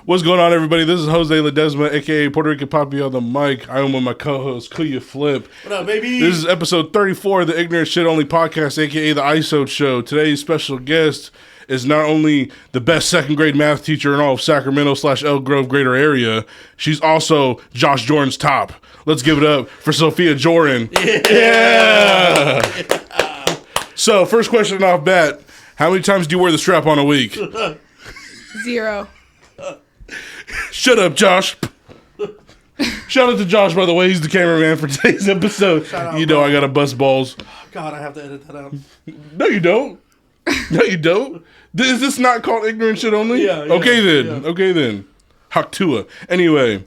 What's going on, everybody? This is Jose Ledesma, a.k.a. Puerto Rican Papi on the mic. I am with my co-host, Kuya Flip. What up, baby? This is episode 34 of the Ignorant Shit Only podcast, a.k.a. the ISO Show. Today's special guest is not only the best second grade math teacher in all of Sacramento / Elk Grove greater area, she's also Josh Jorrin's top. Let's give it up for Sophia Jorrin. Yeah! So, first question off bat, how many times do you wear the strap on a week? 0. Shut up, Josh. Shout out to Josh, by the way. He's the cameraman for today's episode. Out, you know bro. I got to bust balls. God, I have to edit that out. No, you don't. No, you don't. Is this not called Ignorant Shit Only? Yeah. Okay, then. Yeah. Okay, then. Haktua. Anyway,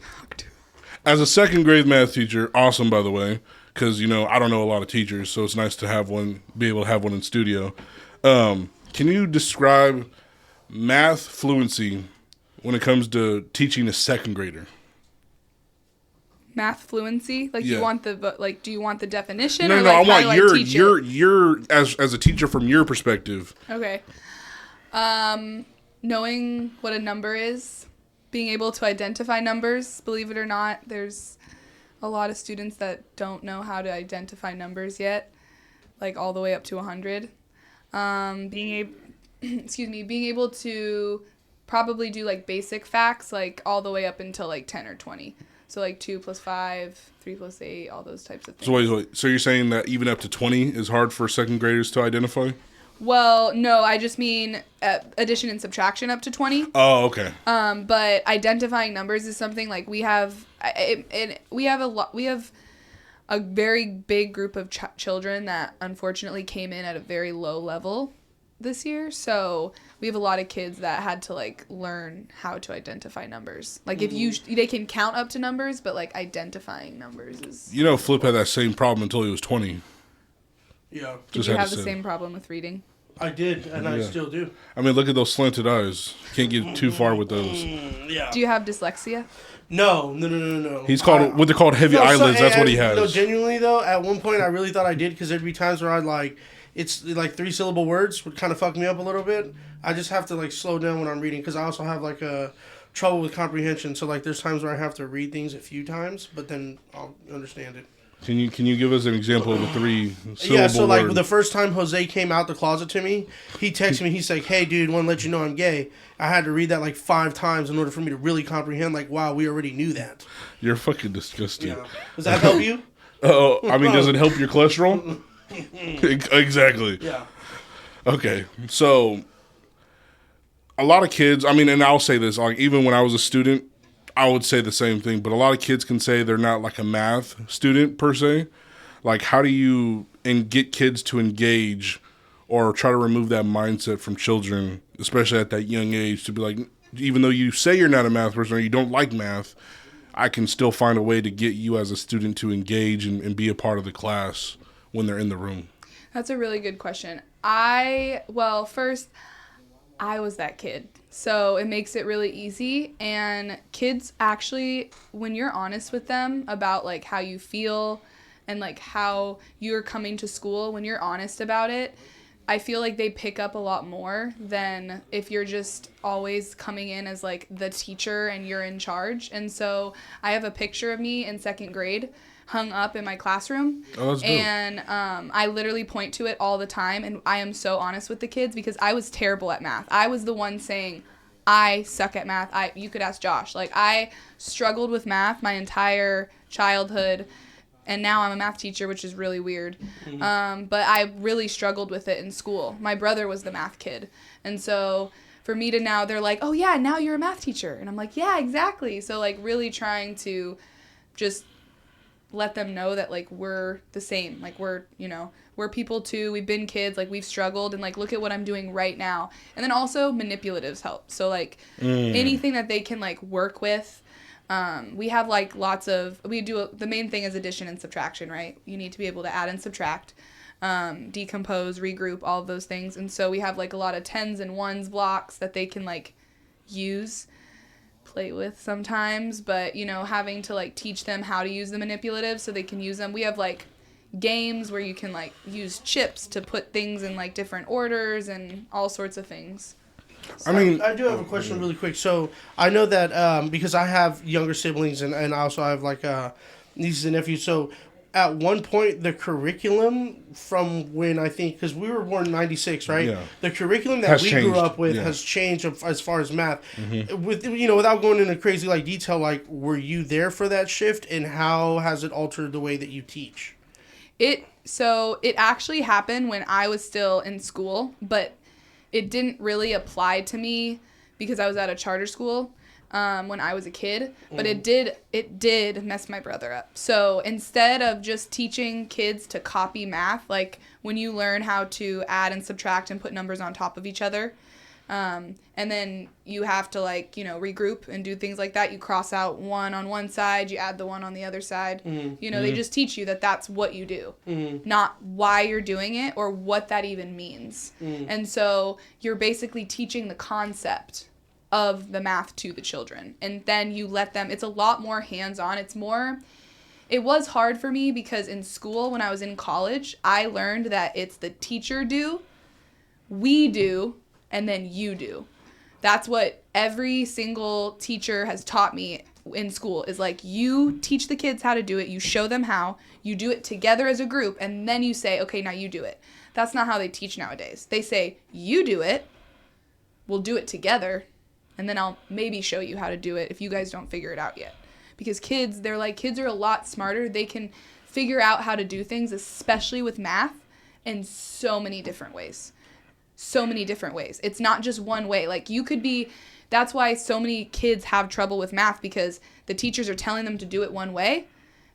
as a second grade math teacher, awesome, by the way, because, you know, I don't know a lot of teachers, so it's nice to have one, be able to have one in studio. Can you describe math fluency when it comes to teaching a second grader? Math fluency? Like, Yeah. do you want the definition? No, or no, like, I how want do I teach it? your as a teacher from your perspective. Okay. Knowing what a number is, being able to identify numbers. Believe it or not, there's a lot of students that don't know how to identify numbers yet, like all the way up to 100. Being able to probably do like basic facts, like all the way up until like 10 or 20. So like 2 plus 5, 3 plus 8, all those types of things. So wait. So you're saying that even up to 20 is hard for second graders to identify? Well, no, I just mean addition and subtraction up to 20. Oh, okay. But identifying numbers is something like we have a very big group of children that unfortunately came in at a very low level this year. So we have a lot of kids that had to like learn how to identify numbers. Like they can count up to numbers, but like identifying numbers is. You know, Flip had that same problem until he was 20. Yeah. Did you have the same problem with reading? I did, and I still do. I mean, look at those slanted eyes. Can't get too far with those. Yeah. Do you have dyslexia? No. He's called what they called heavy eyelids. That's what he has. No, genuinely though, at one point I really thought I did because there'd be times where I'd like, it's like 3-syllable words would kind of fuck me up a little bit. I just have to like slow down when I'm reading because I also have like a trouble with comprehension. So like there's times where I have to read things a few times, but then I'll understand it. Can you give us an example of a 3-syllable Yeah, so like word? the first time Jose came out the closet to me, he texted me, he's like, hey dude, want to let you know I'm gay. I had to read that like 5 times in order for me to really comprehend, like, wow, we already knew that. You're fucking disgusting. Yeah. Does that help you? Oh, I mean, does it help your cholesterol? Exactly. Yeah. Okay, so a lot of kids, I mean, and I'll say this, like even when I was a student, I would say the same thing, but a lot of kids can say they're not like a math student per se. Like, how do you get kids to engage or try to remove that mindset from children, especially at that young age, to be like, even though you say you're not a math person or you don't like math, I can still find a way to get you as a student to engage and be a part of the class when they're in the room? That's a really good question. First, I was that kid. So it makes it really easy. And kids actually, when you're honest with them about like how you feel and like how you're coming to school, when you're honest about it, I feel like they pick up a lot more than if you're just always coming in as like the teacher and you're in charge. And so I have a picture of me in second grade hung up in my classroom. Oh, that's dope. And I literally point to it all the time, and I am so honest with the kids because I was terrible at math. I was the one saying, I suck at math. You could ask Josh. Like, I struggled with math my entire childhood, and now I'm a math teacher, which is really weird. Mm-hmm. But I really struggled with it in school. My brother was the math kid, and so for me to now, they're like, oh yeah, now you're a math teacher. And I'm like, yeah, exactly. So like really trying to just let them know that like we're the same, like we're people too, we've been kids, like we've struggled, and like look at what I'm doing right now. And then also manipulatives help, so like anything that they can like work with. We have like the main thing is addition and subtraction, right? You need to be able to add and subtract, decompose, regroup, all of those things. And so we have like a lot of 10s and 1s blocks that they can like play with sometimes, but having to like teach them how to use the manipulatives so they can use them. We have like games where you can like use chips to put things in like different orders and all sorts of things. I do have a question really quick. So I know that because I have younger siblings and I also have like nieces and nephews. So at one point, the curriculum from when I think, because we were born in 96, right? Yeah. The curriculum that we grew up with has changed as far as math. With, without going into crazy like detail, like, were you there for that shift, and how has it altered the way that you teach? So it actually happened when I was still in school, but it didn't really apply to me because I was at a charter school when I was a kid. But it did mess my brother up. So instead of just teaching kids to copy math, like when you learn how to add and subtract and put numbers on top of each other, and then you have to regroup and do things like that. You cross out 1 on one side, you add the 1 on the other side. They just teach you that that's what you do, not why you're doing it or what that even means. And so you're basically teaching the concept of the math to the children. And then you let them, it's a lot more hands-on. It was hard for me because in school, when I was in college, I learned that it's the teacher do, we do, and then you do. That's what every single teacher has taught me in school is like, you teach the kids how to do it, you show them how, you do it together as a group, and then you say, okay, now you do it. That's not how they teach nowadays. They say, you do it, we'll do it together, and then I'll maybe show you how to do it if you guys don't figure it out yet. Because kids are a lot smarter. They can figure out how to do things, especially with math, in so many different ways. It's not just one way. Like that's why so many kids have trouble with math, because the teachers are telling them to do it one way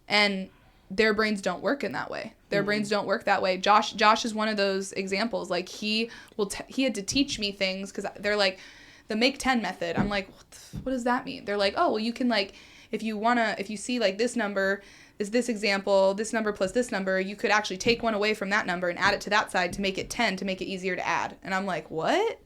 and their brains don't work in that way. Brains don't work that way. Josh is one of those examples. Like he had to teach me things because they're like the make 10 method. I'm like, what does that mean? They're like, oh, well, you can if you see like this number is this example, this number plus this number, you could actually take 1 away from that number and add it to that side to make it 10 to make it easier to add. And I'm like, what?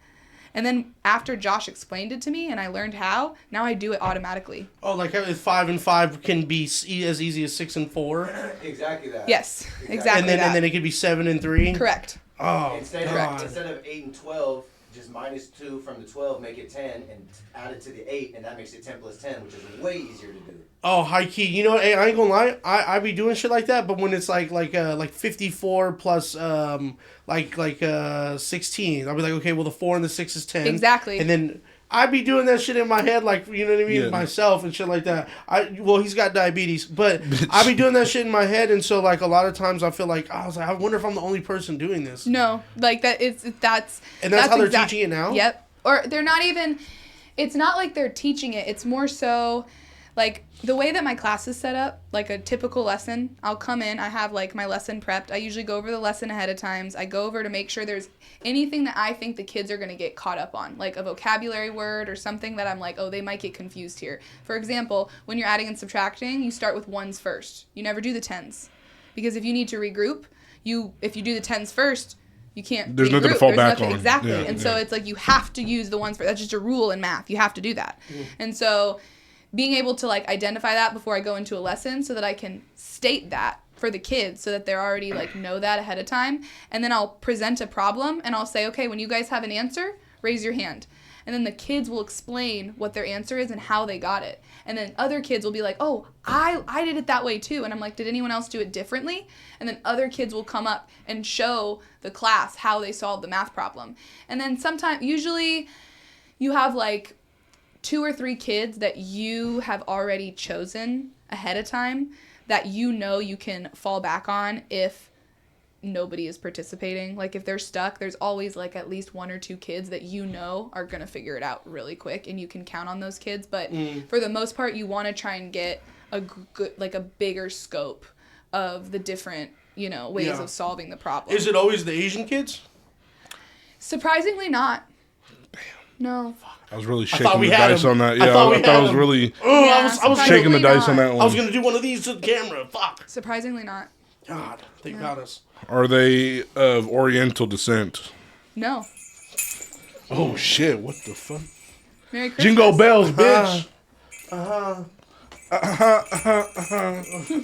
And then after Josh explained it to me and I learned how, now I do it automatically. Oh, like if 5 and 5 can be as easy as 6 and 4? Exactly that. Yes, exactly and then it could be 7 and 3? Correct. Oh, instead of 8 and 12, just minus 2 from the 12, make it 10, and add it to the 8, and that makes it 10 plus 10, which is way easier to do. Oh, high key. You know, hey, I ain't gonna lie. I be doing shit like that, but when it's like 54 plus 16, I'll be like, okay, well the 4 and the 6 is 10. Exactly. And then I be doing that shit in my head, like, you know what I mean, myself and shit like that. He's got diabetes, but I be doing that shit in my head, and so like a lot of times I feel like I wonder if I'm the only person doing this. No, like that. That's how they're teaching it now. Yep. Or they're not even. It's not like they're teaching it. It's more so. Like, the way that my class is set up, like a typical lesson, I'll come in, I have, like, my lesson prepped. I usually go over the lesson ahead of time. I go over to make sure there's anything that I think the kids are going to get caught up on, like a vocabulary word or something that I'm like, oh, they might get confused here. For example, when you're adding and subtracting, you start with ones first. You never do the tens. Because if you need to regroup, if you do the tens first, you can't There's nothing to fall back on. Exactly. Yeah, so it's like you have to use the ones first. That's just a rule in math. You have to do that. And so being able to like identify that before I go into a lesson so that I can state that for the kids so that they're already like know that ahead of time. And then I'll present a problem and I'll say, okay, when you guys have an answer, raise your hand. And then the kids will explain what their answer is and how they got it. And then other kids will be like, oh, I did it that way too. And I'm like, did anyone else do it differently? And then other kids will come up and show the class how they solved the math problem. And then usually you have like 2 or 3 kids that you have already chosen ahead of time that you can fall back on if nobody is participating. Like if they're stuck, there's always like at least 1 or 2 kids that are going to figure it out really quick and you can count on those kids. But for the most part, you want to try and get a good, like a bigger scope of the different, ways of solving the problem. Is it always the Asian kids? Surprisingly not. Damn. No. I was really shaking the dice on that. Yeah, I thought I was really I was shaking the dice on that one. I was going to do one of these to the camera. Fuck. Surprisingly not. God, they got us. Are they of Oriental descent? No. Oh, shit. What the fuck? Merry Christmas. Jingle bells, bitch.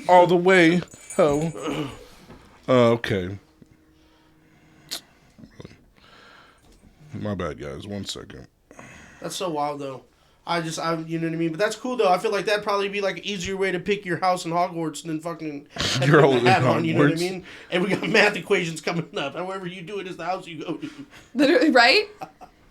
All the way. Oh. Okay. My bad, guys. 1 second. That's so wild, though. You know what I mean? But that's cool, though. I feel like that'd probably be like an easier way to pick your house in Hogwarts than fucking You're having a hat on, you know what I Hogwarts. mean? And we got math equations coming up. However you do it is the house you go to. Literally, right?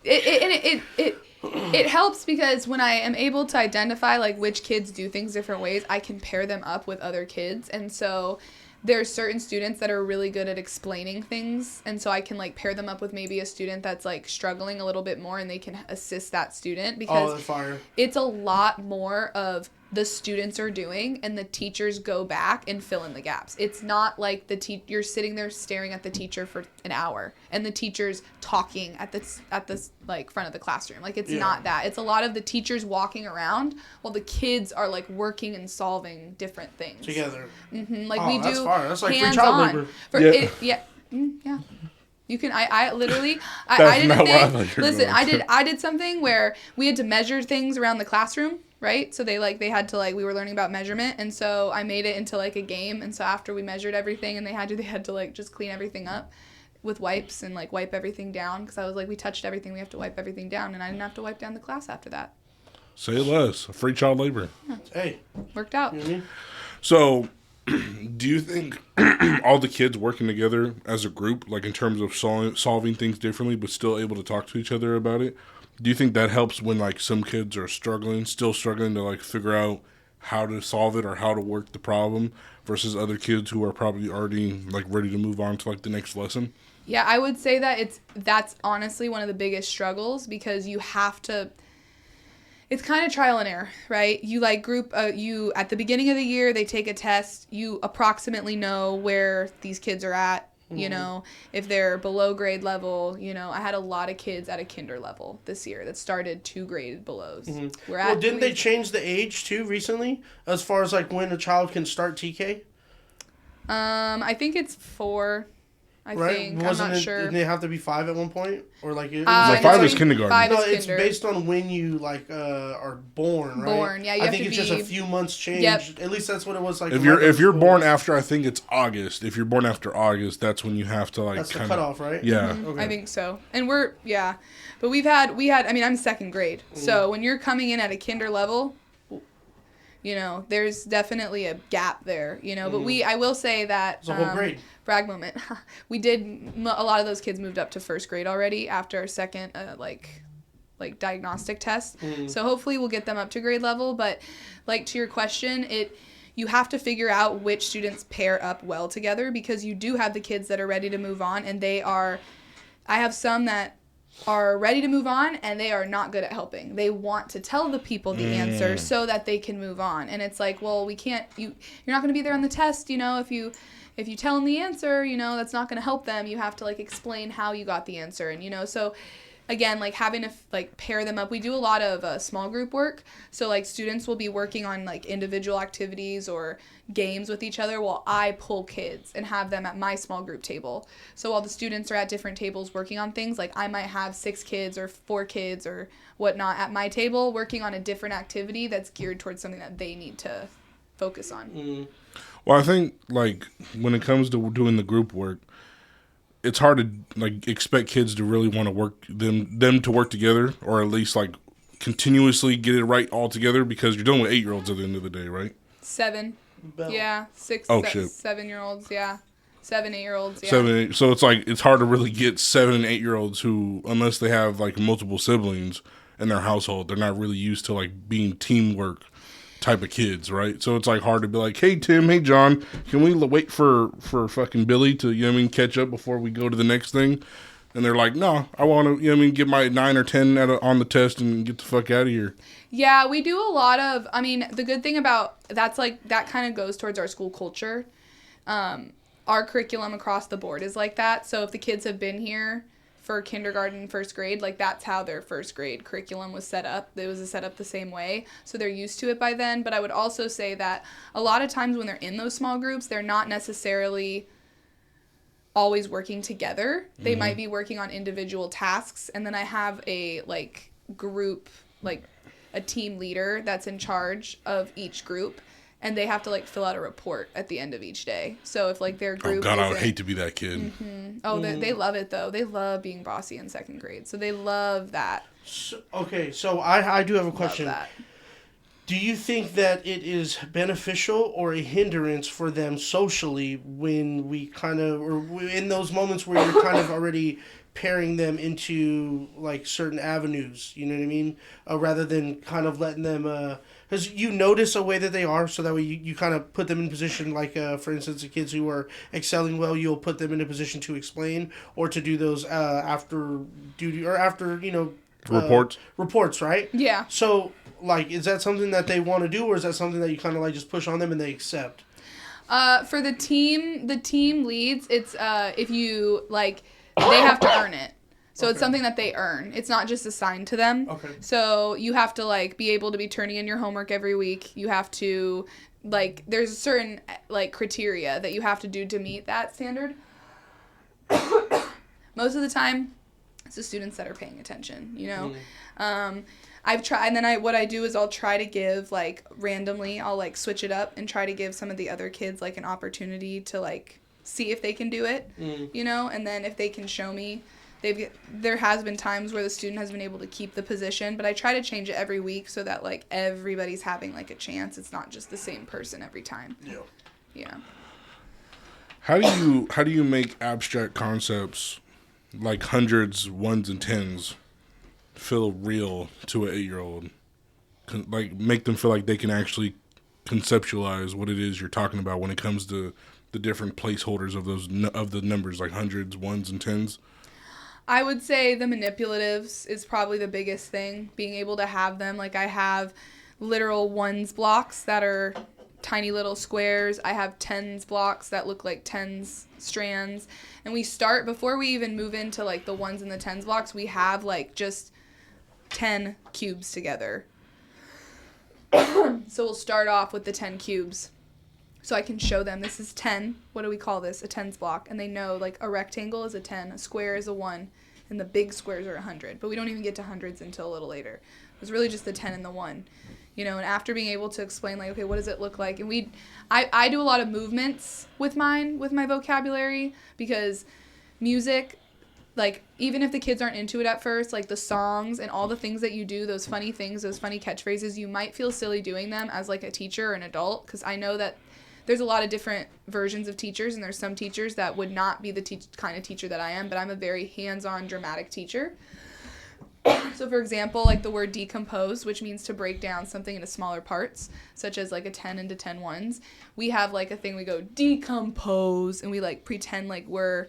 It helps because when I am able to identify like which kids do things different ways, I can pair them up with other kids. And so there's certain students that are really good at explaining things, and so I can like pair them up with maybe a student that's like struggling a little bit more, and they can assist that student because that's fire. it's a lot more of the students are doing and the teachers go back and fill in the gaps. It's not like you're sitting there staring at the teacher for an hour and the teacher's talking at the like front of the classroom. Like it's not that. It's a lot of the teachers walking around while the kids are like working and solving different things Together. Mm-hmm. Like we that's do fire. That's like free hands child on. labor. Yeah. Yeah. You can. I literally. That's I did a not what I thing. thought you were Listen, going to. I did something where we had to measure things around the classroom, right? So they had to we were learning about measurement, and so I made it into like a game. And so after we measured everything, and they had to like just clean everything up with wipes and like wipe everything down, because I was like, we touched everything, we have to wipe everything down, and I didn't have to wipe down the class after that. Say less. Free child labor. Hey. Worked out. You know what I mean? So, do you think all the kids working together as a group, like in terms of solving things differently, but still able to talk to each other about it, do you think that helps when like some kids are still struggling to like figure out how to solve it or how to work the problem versus other kids who are probably already like ready to move on to like the next lesson? Yeah, I would say that that's honestly one of the biggest struggles, because you have to. It's kind of trial and error, right? You you at the beginning of the year, they take a test. You approximately know where these kids are at, you know, if they're below grade level. You know, I had a lot of kids at a kinder level this year that started 2 grade belows. Well, didn't they change the age too recently as far as like when a child can start TK? I think it's 4. I think. Wasn't I'm not it, sure. Didn't they have to be 5 at one point? Or like it was Like no, 5 is kindergarten. 5 no, is it's kinder. based on when you are born, right? Born, yeah. You I have think to it's be, just a few months change. Yep. At least that's what it was like. If you're born after, I think it's August. If you're born after August, that's when you have to like that's the kinda, cutoff, right? Yeah. Okay. I think so. And but we had, I mean, I'm 2nd grade. So when you're coming in at a kinder level, you know, there's definitely a gap there, you know, but I will say that, It's a whole grade. brag moment, a lot of those kids moved up to 1st grade already after our 2nd, like diagnostic test. So hopefully we'll get them up to grade level. But like to your question, you have to figure out which students pair up well together, because you do have the kids that are ready to move on, and I have some that are ready to move on and they are not good at helping. They want to tell the people the answer so that they can move on. And it's like, well, we can't, you're not going to be there on the test, you know, if you tell them the answer, you know, that's not going to help them. You have to like explain how you got the answer. And, you know, so again, like having to like pair them up. We do a lot of small group work. So like students will be working on like individual activities or games with each other while I pull kids and have them at my small group table. So while the students are at different tables working on things, like I might have 6 kids or 4 kids or whatnot at my table working on a different activity that's geared towards something that they need to focus on. Well, I think like when it comes to doing the group work, it's hard to like expect kids to really want to work them to work together, or at least like continuously get it right all together, because you're dealing with 8-year-olds at the end of the day, right? 7. Bell. Yeah. 6, Oh, shit. 7-year-olds. Yeah. 7, 8-year-olds. Yeah. 7, 8. So it's like it's hard to really get 7 and 8-year-olds who, unless they have like multiple siblings in their household, they're not really used to like being teamwork type of kids, right? So it's like hard to be like, hey Tim, hey John, can we wait for fucking Billy to, you know what I mean, catch up before we go to the next thing? And they're like, no, I want to, you know what I mean, get my 9 or 10 on the test and get the fuck out of here. Yeah, we do a lot of, I mean, the good thing about that's like, that kind of goes towards our school culture. Our curriculum across the board is like that. So if the kids have been here for kindergarten, 1st grade, like that's how their 1st grade curriculum was set up. It was set up the same way. So they're used to it by then. But I would also say that a lot of times when they're in those small groups, they're not necessarily always working together. They might be working on individual tasks. And then I have a like group, like a team leader that's in charge of each group. and they have to like fill out a report at the end of each day. So if like their group, Oh God, I would hate to be that kid. they love it though. They love being bossy in second grade, so they love that. So I do have a question. Love that. Do you think that it is beneficial or a hindrance for them socially when we kind of, or in those moments where you're kind of already pairing them into like certain avenues, you know what I mean? Rather than kind of letting them, because you notice a way that they are, so that way you kind of put them in position, like for instance, the kids who are excelling well, you'll put them in a position to explain or to do those after duty or after, reports, right? Yeah. So, like, is that something that they want to do, or is that something that you kind of like just push on them and they accept? For the team leads, it's if you like, they have to earn it. So it's something that they earn. It's not just assigned to them. Okay. So you have to like be able to be turning in your homework every week. You have to like, there's a certain like criteria that you have to do to meet that standard. Most of the time, it's the students that are paying attention, you know? I've tried, and then what I do is I'll try to give, like, randomly, I'll, like, switch it up and try to give some of the other kids, like, an opportunity to, like, see if they can do it, you know? And then if they can show me, there has been times where the student has been able to keep the position, but I try to change it every week so that, like, everybody's having, like, a chance. It's not just the same person every time. Yeah. Yeah. How do you make abstract concepts like hundreds, ones, and tens feel real to an 8-year-old? Like, make them feel like they can actually conceptualize what it is you're talking about when it comes to the different placeholders of the numbers, like hundreds, ones, and tens. I would say the manipulatives is probably the biggest thing. Being able to have them, like, I have literal ones blocks that are tiny little squares. I have tens blocks that look like tens strands. And we start, before we even move into, like, the ones and the tens blocks, we have, like, just 10 cubes together. So we'll start off with the 10 cubes. So I can show them, this is 10. What do we call this? A tens block. And they know, like, a rectangle is a 10, a square is a 1, and the big squares are 100. But we don't even get to hundreds until a little later. It was really just the 10 and the 1. You know, and after being able to explain, like, okay, what does it look like? And I do a lot of movements with my vocabulary, because music, like, even if the kids aren't into it at first, like, the songs and all the things that you do, those funny things, those funny catchphrases, you might feel silly doing them as, like, a teacher or an adult, because I know that there's a lot of different versions of teachers, and there's some teachers that would not be the kind of teacher that I am, but I'm a very hands-on, dramatic teacher. So, for example, like the word decompose, which means to break down something into smaller parts, such as like a 10 into 10 ones, we have like a thing we go decompose, and we like pretend like we're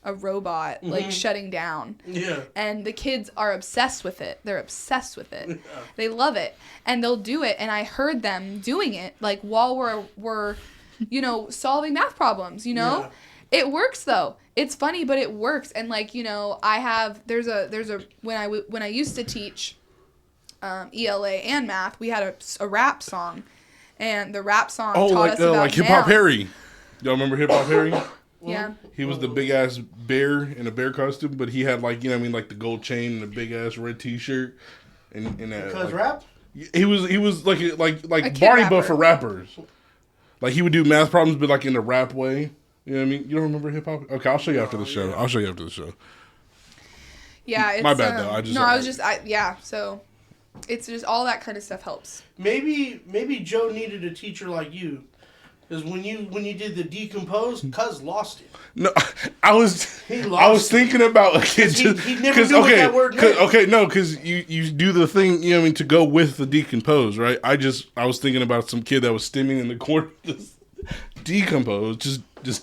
a robot, like shutting down. Yeah. And the kids are obsessed with it. They're obsessed with it. Yeah. They love it. And they'll do it. And I heard them doing it like while we're you know, solving math problems, you know? Yeah. It works though. It's funny, but it works. And like, you know, there's a when I used to teach ELA and math, we had a rap song, and the rap song taught us about like Hip Hop Harry. Y'all remember Hip Hop Harry? Yeah. He was the big ass bear in a bear costume, but he had like, you know what I mean, like the gold chain and a big ass red t-shirt and because like, rap? He was like Barney Buff for rappers. Like he would do math problems but like in a rap way. You know what I mean? You don't remember hip hop? Okay, I'll show you after the show. I'll show you after the show. Yeah, it's my bad though. So it's just all that kind of stuff helps. Maybe Joe needed a teacher like you. Because when you did the decompose, Cuz lost it. No, I was thinking about a kid. He never knew what that word meant. Because you do the thing, you know what I mean, to go with the decompose, right? I was thinking about some kid that was stimming in the corner, just decompose, just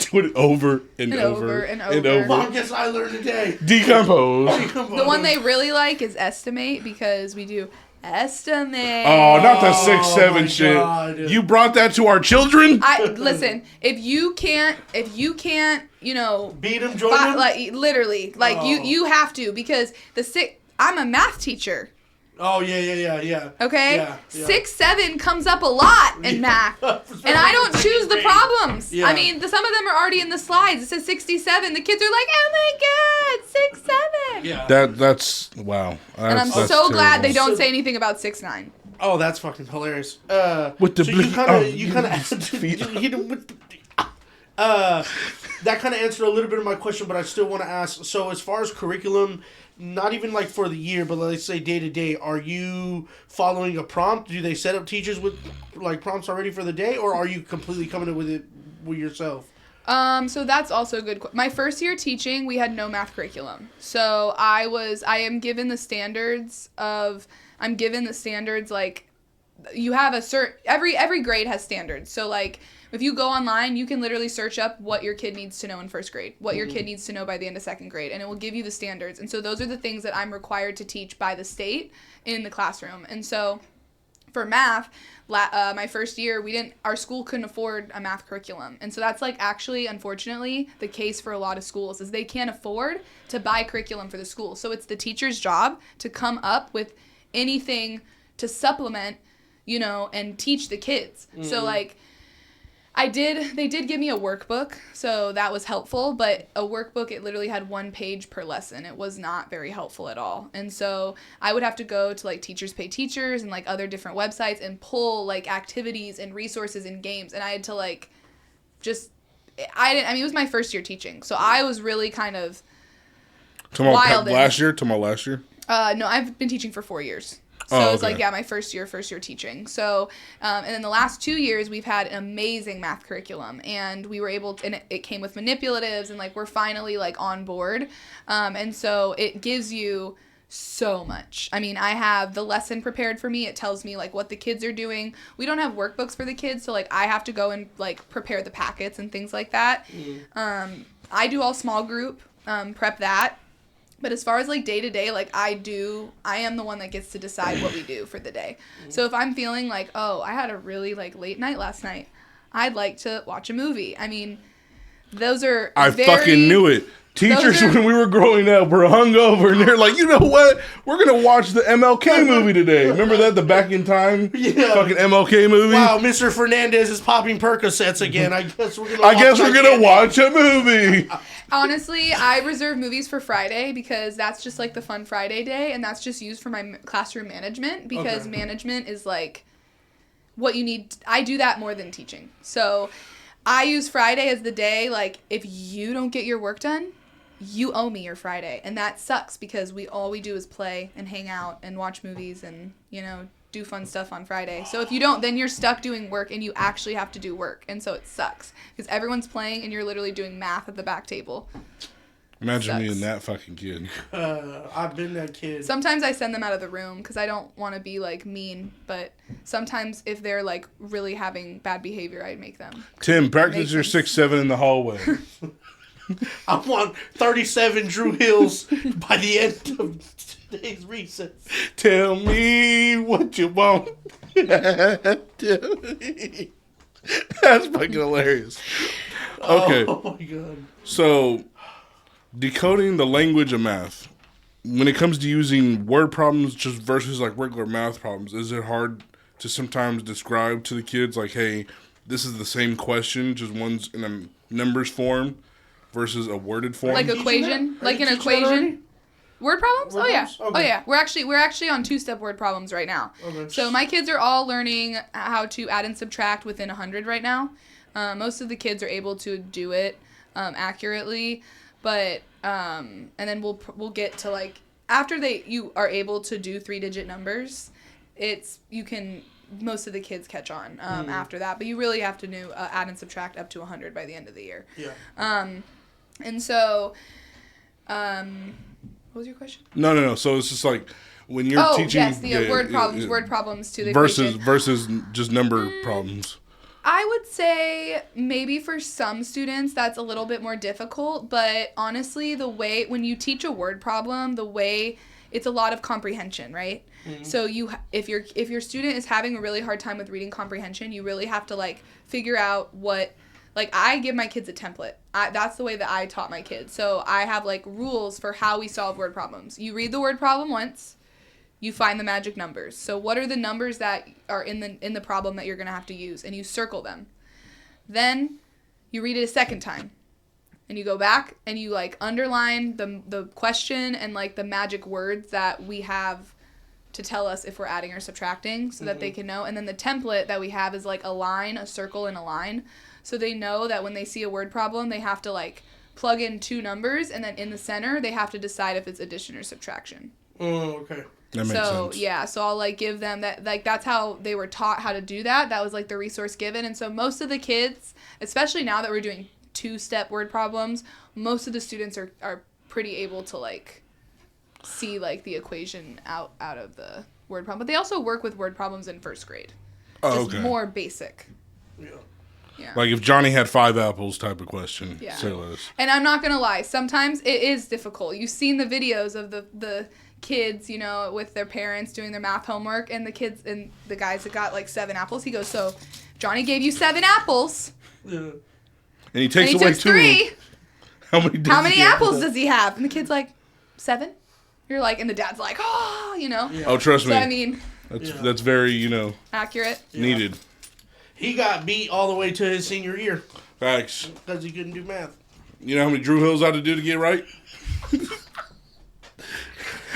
do it over and over. Well, I guess I learned today. Decompose. The one they really like is estimate, because we do estimate. Oh, not the 6-7 shit. God. You brought that to our children? Listen, if you can't, you know, beat them, join them. Like literally, like you have to, because I'm a math teacher. Oh yeah. Okay, yeah. 6-7 comes up a lot in math, and I don't choose the problems. Yeah. I mean, some of them are already in the slides. It says 67. The kids are like, "Oh my god, 6-7." Yeah, that's wow. And I'm so glad they don't say anything about 6-9. Oh, that's fucking hilarious. With the so blue- you kind of that kind of answered a little bit of my question, but I still want to ask. So, as far as curriculum, not even like for the year, but let's say day to day, are you following a prompt? Do they set up teachers with like prompts already for the day, or are you completely coming up with it with yourself? So that's also a good. My first year teaching, we had no math curriculum. So I am given the standards like, you have a every grade has standards. So like, if you go online, you can literally search up what your kid needs to know in first grade, what your kid needs to know by the end of second grade, and it will give you the standards. And so those are the things that I'm required to teach by the state in the classroom. And so for math, my first year, our school couldn't afford a math curriculum. And so that's like actually, unfortunately, the case for a lot of schools is they can't afford to buy curriculum for the school. So it's the teacher's job to come up with anything to supplement, and teach the kids. So like, they did give me a workbook, so that was helpful, but a workbook, it literally had 1 page per lesson. It was not very helpful at all. And so I would have to go to like Teachers Pay Teachers and like other different websites and pull like activities and resources and games. And I had to like it was my first year teaching. So I was really kind of wild. Last year? No, I've been teaching for 4 years. So it's like, my first year teaching. So, and then the last 2 years, we've had an amazing math curriculum. And we were able to, and it came with manipulatives, and like, we're finally like on board. And so it gives you so much. I mean, I have the lesson prepared for me. It tells me like what the kids are doing. We don't have workbooks for the kids. So like, I have to go and like prepare the packets and things like that. I do all small group, prep that. But as far as like day to day, like I am the one that gets to decide what we do for the day. So if I'm feeling like, oh, I had a really like late night last night, I'd like to watch a movie. I mean, those are fucking knew it. Teachers, when we were growing up, were hungover, and they're like, you know what? We're going to watch the MLK movie today. Remember that? The Back in Time fucking MLK movie? Wow, Mr. Fernandez is popping Percocets again. I guess we're going to watch a movie. Honestly, I reserve movies for Friday because that's just like the fun Friday day, and that's just used for my classroom management because management is like what you need. I do that more than teaching. So I use Friday as the day, like, if you don't get your work done, you owe me your Friday. And that sucks because all we do is play and hang out and watch movies and, do fun stuff on Friday. So if you don't, then you're stuck doing work and you actually have to do work. And so it sucks because everyone's playing and you're literally doing math at the back table. Imagine being that fucking kid. I've been that kid. Sometimes I send them out of the room because I don't want to be, like, mean. But sometimes if they're, like, really having bad behavior, I make them. Tim, practice your 6'7" in the hallway. I want 37 Drew Hills by the end of today's recess. Tell me what you want. That's fucking hilarious. Okay. Oh, my God. So, decoding the language of math. When it comes to using word problems just versus like regular math problems, is it hard to sometimes describe to the kids like, hey, this is the same question, just one's in a numbers form versus a worded form? Like equation? Like an equation? Word problems? Oh, yeah. Okay. Oh, yeah. We're actually on 2-step word problems right now. Okay. So my kids are all learning how to add and subtract within 100 right now. Most of the kids are able to do it accurately, but and then we'll get to like after you are able to do 3-digit numbers, most of the kids catch on after that, but you really have to know add and subtract up to 100 by the end of the year. Yeah. And so, what was your question? No. So it's just like when you're teaching. Oh, yes, the word problems to the versus just number problems. I would say maybe for some students that's a little bit more difficult, but honestly, when you teach a word problem, it's a lot of comprehension, right? Mm-hmm. So if your student is having a really hard time with reading comprehension, you really have to like figure out what. Like, I give my kids a template. That's the way that I taught my kids. So I have, like, rules for how we solve word problems. You read the word problem once. You find the magic numbers. So what are the numbers that are in the problem that you're going to have to use? And you circle them. Then you read it a second time. And you go back and you, like, underline the question and, like, the magic words that we have to tell us if we're adding or subtracting so that they can know. And then the template that we have is like a line, a circle, and a line. So they know that when they see a word problem, they have to like plug in 2 numbers, and then in the center, they have to decide if it's addition or subtraction. Oh, okay. That makes sense. Yeah, so I'll like give them that, like that's how they were taught how to do that. That was like the resource given. And so most of the kids, especially now that we're doing 2-step word problems, most of the students are pretty able to like see like the equation out of the word problem. But they also work with word problems in 1st grade. Oh, Just okay. more basic. Yeah. Like if Johnny had 5 apples type of question. Yeah. Say less. And I'm not gonna lie, sometimes it is difficult. You've seen the videos of the kids, you know, with their parents doing their math homework, and the kids and the guys that got like 7 apples. He goes, so Johnny gave you 7 apples. Yeah. And he takes And he away took 2. 3. How many Apples does he have? And the kid's like, 7. You're like, and the dad's like, oh, you know. Oh, trust me. So I mean, that's very, you know, accurate. needed. He got beat all the way to his senior year Facts. because he couldn't do math. You know how many Drew Hills I had to do to get right?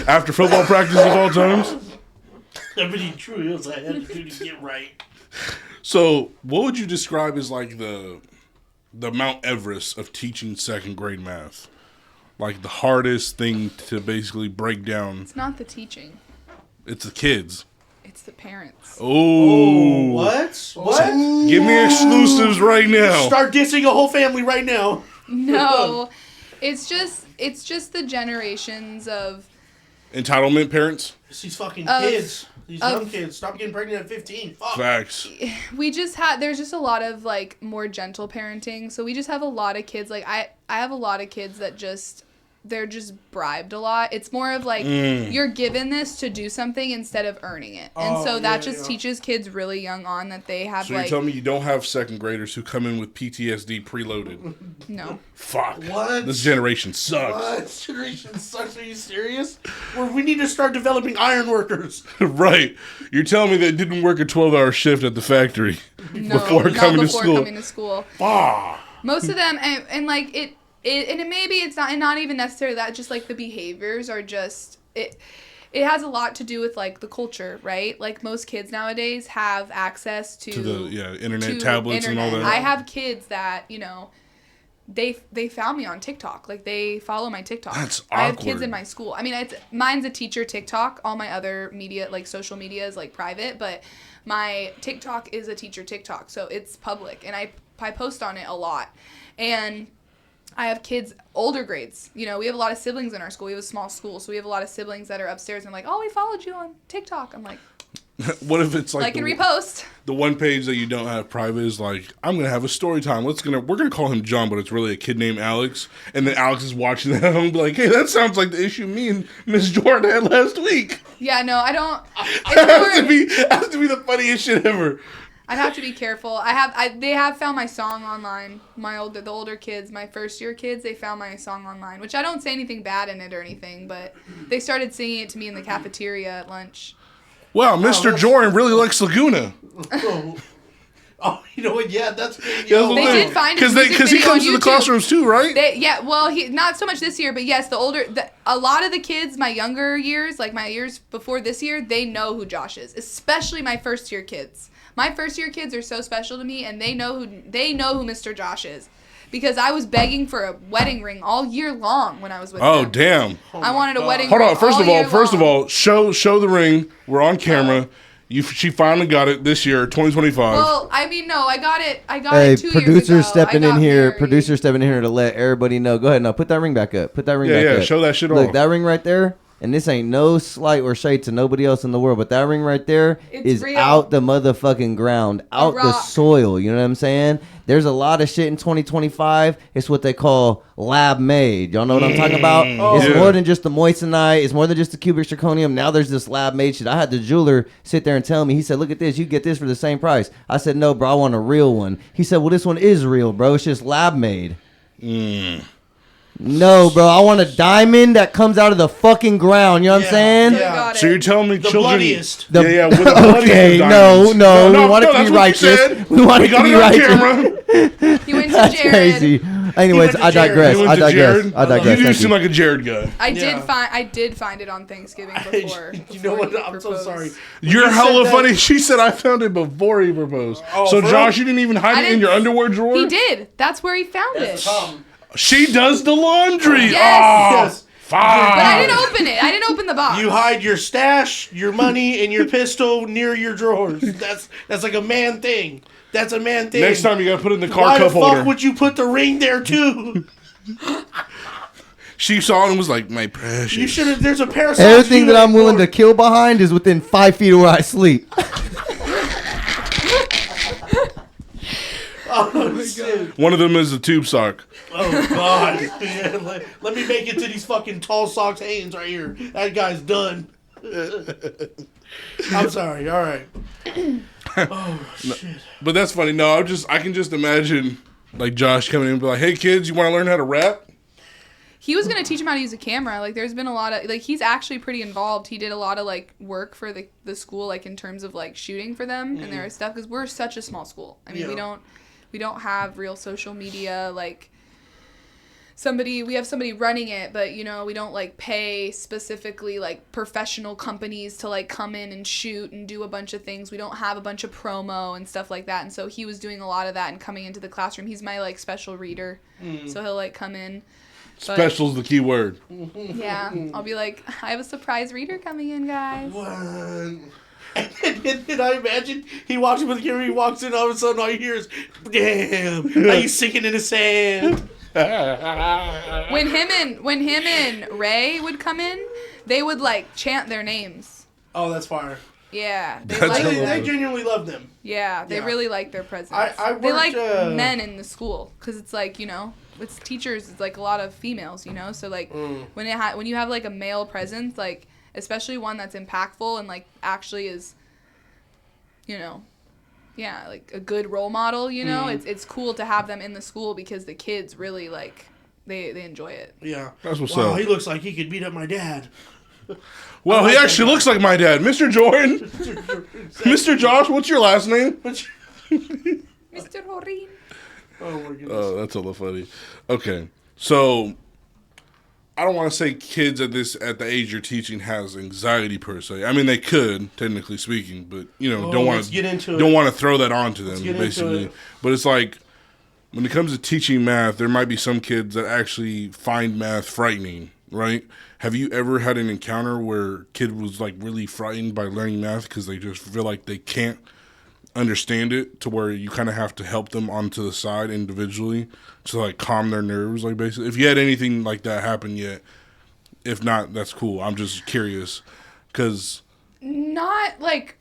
After football practice of all times? How many true hills I had to do to get right? So, what would you describe as like the Mount Everest of teaching 2nd grade math? Like the hardest thing to basically break down. It's not the teaching. It's the kids. It's the parents. Oh. What? What? Give me exclusives right now. Start dissing a whole family right now. No. It's just the generations of Entitlement parents? It's these fucking kids. These of- young kids. Stop getting pregnant at 15. Fuck. Facts. there's just a lot of like more gentle parenting. So we just have a lot of kids, like I have a lot of kids that they're just bribed a lot. It's more of like you're given this to do something instead of earning it. And so that just teaches kids really young on that they have So like you're telling me you don't have 2nd graders who come in with PTSD preloaded? no. Fuck. What? This generation sucks. What? This generation sucks. Are you serious? We need to start developing iron workers. Right. You're telling me they didn't work a 12-hour shift at the factory No, before not coming before to school. coming to school. Ah. Most of them, and like it maybe it's not even necessarily that, just like the behaviors are just it has a lot to do with like the culture, right? Like most kids nowadays have access to the internet, tablets, and all that. I have kids that, you know, they found me on TikTok. Like they follow my TikTok. That's I have awkward. kids in my school. I mean, mine's a teacher TikTok. All my other media, like social media, is like private, but my TikTok is a teacher TikTok, so it's public, and I post on it a lot. And I have kids, older grades. You know, we have a lot of siblings in our school. We have a small school, so we have a lot of siblings that are upstairs and like, oh, we followed you on TikTok. I'm like, What if it's like and repost. The one page that you don't have private is like, I'm gonna have a story time. We're gonna call him John, but it's really a kid named Alex. And then Alex is watching that and be like, hey, that sounds like the issue me and Miss Jordan had last week. Yeah, no, I don't. It has to be the funniest shit ever. I'd have to be careful. They have found my song online. The older kids, my 1st year kids, they found my song online, which I don't say anything bad in it or anything, but they started singing it to me in the cafeteria at lunch. Wow, Mr. Jorrin really likes Laguna. Oh, you know what? Yeah, that's good. Yeah, They did find his music because he video comes on to the YouTube. classrooms too, right? He not so much this year, but yes, a lot of the kids, my younger years, like my years before this year, they know who Josh is, especially my 1st year kids. My 1st year kids are so special to me, and they know who Mr. Josh is, because I was begging for a wedding ring all year long when I was with them. Oh, damn. I wanted a wedding Hold ring. on. First of all, all, show the ring. We're on camera. She finally got it this year, 2025. Well, I mean, no, I got it. Hey, it 2 years ago. producer stepping I in got here. married. Producer stepping in here to let everybody know. Go ahead, now put that ring back up. Put that ring back up. Show that shit Look, off. that ring right there. And this ain't no slight or shade to nobody else in the world, but that ring right there It's is real. out the motherfucking ground, out the rock. soil. You know what I'm saying? There's a lot of shit in 2025. It's what they call lab made. Y'all know what I'm talking about? It's more than just the moissanite. It's more than just the cubic zirconium. Now there's this lab made shit. I had the jeweler sit there and tell me. He said, "Look at this. You get this for the same price." I said, "No, bro. I want a real one." He said, "Well, this one is real, bro. It's just lab made." No, bro. I want a diamond that comes out of the fucking ground. You know what I'm saying? Yeah. Got So it. you're telling me The children? bloodiest. The- Yeah, with the bloodiest Okay, of no, diamonds. we want it to that's be what you righteous. said. We want it to got be it on righteous. camera. He went to That's Jared. crazy. Anyways, to I Jared. digress. You went I to digress. Jared? I digress. You do Thank seem you. like a Jared guy. I did find it on Thanksgiving before. You know what? I'm so proposed. sorry. You're you said hella that- funny. She said I found it before he proposed. Oh, So for Josh, real? you didn't even hide I it in didn't- your underwear drawer? He did. That's where he found That's it. the problem. She does the laundry. Yes. Ah, Yes. But I fine. didn't open it. I didn't open the box. You hide your stash, your money, and your pistol near your drawers. That's like a man thing. That's a man thing. Next time you gotta put it in the car Why the cup fuck holder. would you put the ring there too? She saw it and was like, my precious. You should have. There's a pair of socks Everything you that I'm willing to ignored. kill behind is within 5 feet of where I sleep. Oh shit! One of them is a tube sock. Oh god! Yeah, let me make it to these fucking tall socks Hanes right here. That guy's done. I'm sorry. All right. Oh shit! But that's funny. No, I can just imagine like Josh coming in and be like, hey kids, you want to learn how to rap? He was gonna teach him how to use a camera. Like, there's been a lot of like he's actually pretty involved. He did a lot of like work for the school, like in terms of like shooting for them and their stuff, because we're such a small school. I mean, Yeah. we don't have real social media. Like, we have somebody running it, but you know, we don't like pay specifically like professional companies to like come in and shoot and do a bunch of things. We don't have a bunch of promo and stuff like that. And so he was doing a lot of that and coming into the classroom. He's my like special reader, so he'll like come in. But, Special's the key word. yeah, I'll be like, I have a surprise reader coming in, guys. What? And I imagine he walks in with the camera. He walks in, all of a sudden, all you hear is, "Damn, are you sinking in the sand?" When him and Ray would come in, they would like chant their names. Oh, that's fire. Yeah, they That's like hella They genuinely love them. yeah, they Yeah. really like their presence. I they like worked, men in the school because it's like, you know, it's teachers. It's like a lot of females, you know. So like when you have like a male presence, like especially one that's impactful and like actually is, you know, yeah, like a good role model, you know. It's cool to have them in the school because the kids really like they enjoy it. Yeah. That's what's Wow, up. he looks like he could beat up my dad. Well, I he like actually that guy. looks like my dad. Mr. Jorrin. Mr. Josh, what's your last name? Mr. Jorrin. Oh my goodness. Oh, that's hella funny. Okay, so I don't want to say kids at the age you're teaching has anxiety per se. I mean, they could, technically speaking, but you know, don't want let's get into it. don't want to throw that onto them, get into basically. it. But it's like when it comes to teaching math, there might be some kids that actually find math frightening, right? Have you ever had an encounter where a kid was like really frightened by learning math because they just feel like they can't understand it, to where you kind of have to help them onto the side individually to like calm their nerves, like basically? If you had anything like that happen yet, if not, that's cool. I'm just curious because Not like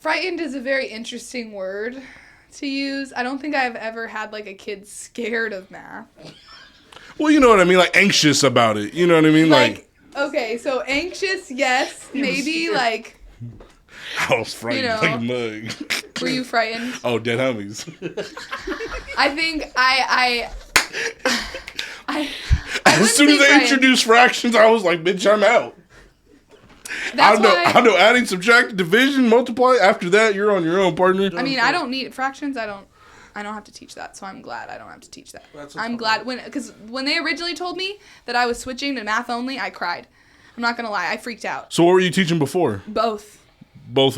frightened is a very interesting word to use. I don't think I've ever had like a kid scared of math. well, you know what I mean, like anxious about it. You know what I mean, like Okay, so anxious, yes, maybe like I was frightened you know. like a mug. were you frightened? Oh, dead homies. I think I As wouldn't soon say as they frightened. introduced fractions, I was like, bitch, I'm out. That's I know, why I know, adding, subtract, division, multiply. After that, you're on your own, partner. I mean, I don't need fractions. I don't have to teach that, so I'm glad I don't have to teach that. I'm glad because when they originally told me that I was switching to math only, I cried. I'm not gonna lie, I freaked out. So what were you teaching before? Both,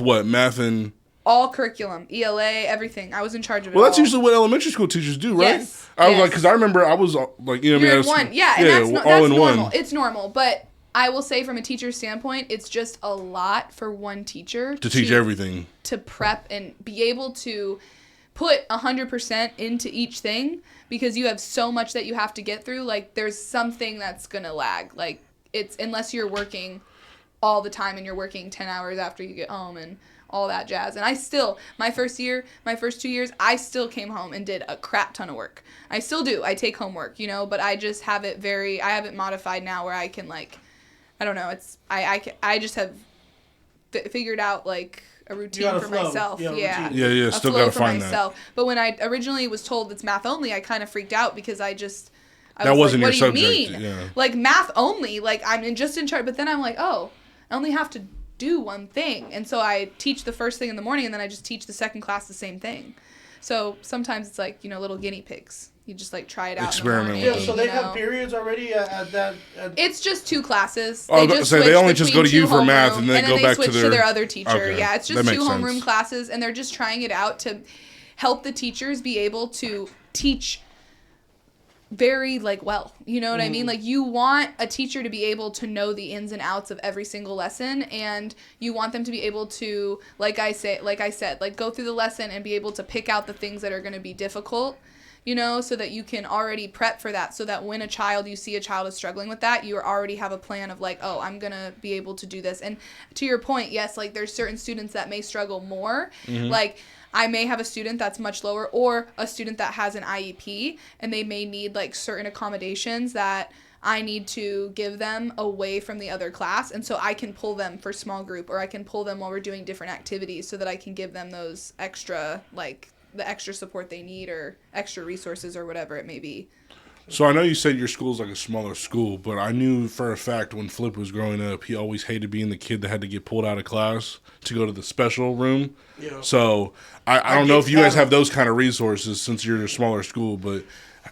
What, math and... all curriculum, ELA, everything. I was in charge of it. Well, that's all. usually what elementary school teachers do, right? Yes, I was yes. like, because I remember I was like, you know what I mean? You're I in was- one, yeah, and that's all in normal. one. It's normal, but I will say from a teacher's standpoint, it's just a lot for one teacher To teach everything. to prep and be able to put 100% into each thing, because you have so much that you have to get through. Like, there's something that's gonna lag. Like, it's unless you're working all the time and you're working 10 hours after you get home and all that jazz. And I still, my first 2 years, I still came home and did a crap ton of work. I still do. I take homework, you know, but I just have it I have it modified now where I can, like, I don't know, it's, I just have figured out, like, a routine got a for flow. myself. You have a Yeah. routine. Yeah, A still flow gotta for find myself. But when I originally was told it's math only, I kind of freaked out because I That was wasn't like, your what do you subject, mean? yeah. Like, math only, like, I'm just in charge. But then I'm like, oh, I only have to do one thing. And so I teach the first thing in the morning, and then I just teach the second class the same thing. So sometimes it's like, you know, little guinea pigs. You just like try it out. Experiment in the morning, with Yeah, so you they have know? periods already at that. It's just 2 classes. Oh, I was about to say, they only just go to between you 2 for math homeroom, and then go they back to switch their- their other teacher. Okay, Yeah, it's that just 2 makes homeroom sense. classes, and they're just trying it out to help the teachers be able to teach very like well, you know what I mean? Like you want a teacher to be able to know the ins and outs of every single lesson, and you want them to be able to, like I said, like go through the lesson and be able to pick out the things that are going to be difficult, you know, so that you can already prep for that, so that when you see a child is struggling with that, you already have a plan of like, oh, I'm going to be able to do this. And to your point, yes, like there's certain students that may struggle more, like I may have a student that's much lower, or a student that has an IEP, and they may need like certain accommodations that I need to give them away from the other class. And so I can pull them for small group, or I can pull them while we're doing different activities so that I can give them those extra, like the extra support they need or extra resources or whatever it may be. So I know you said your school's like a smaller school, but I knew for a fact when Flip was growing up, he always hated being the kid that had to get pulled out of class to go to the special room. Yeah. So I don't know if you guys have those kind of resources since you're a smaller school, but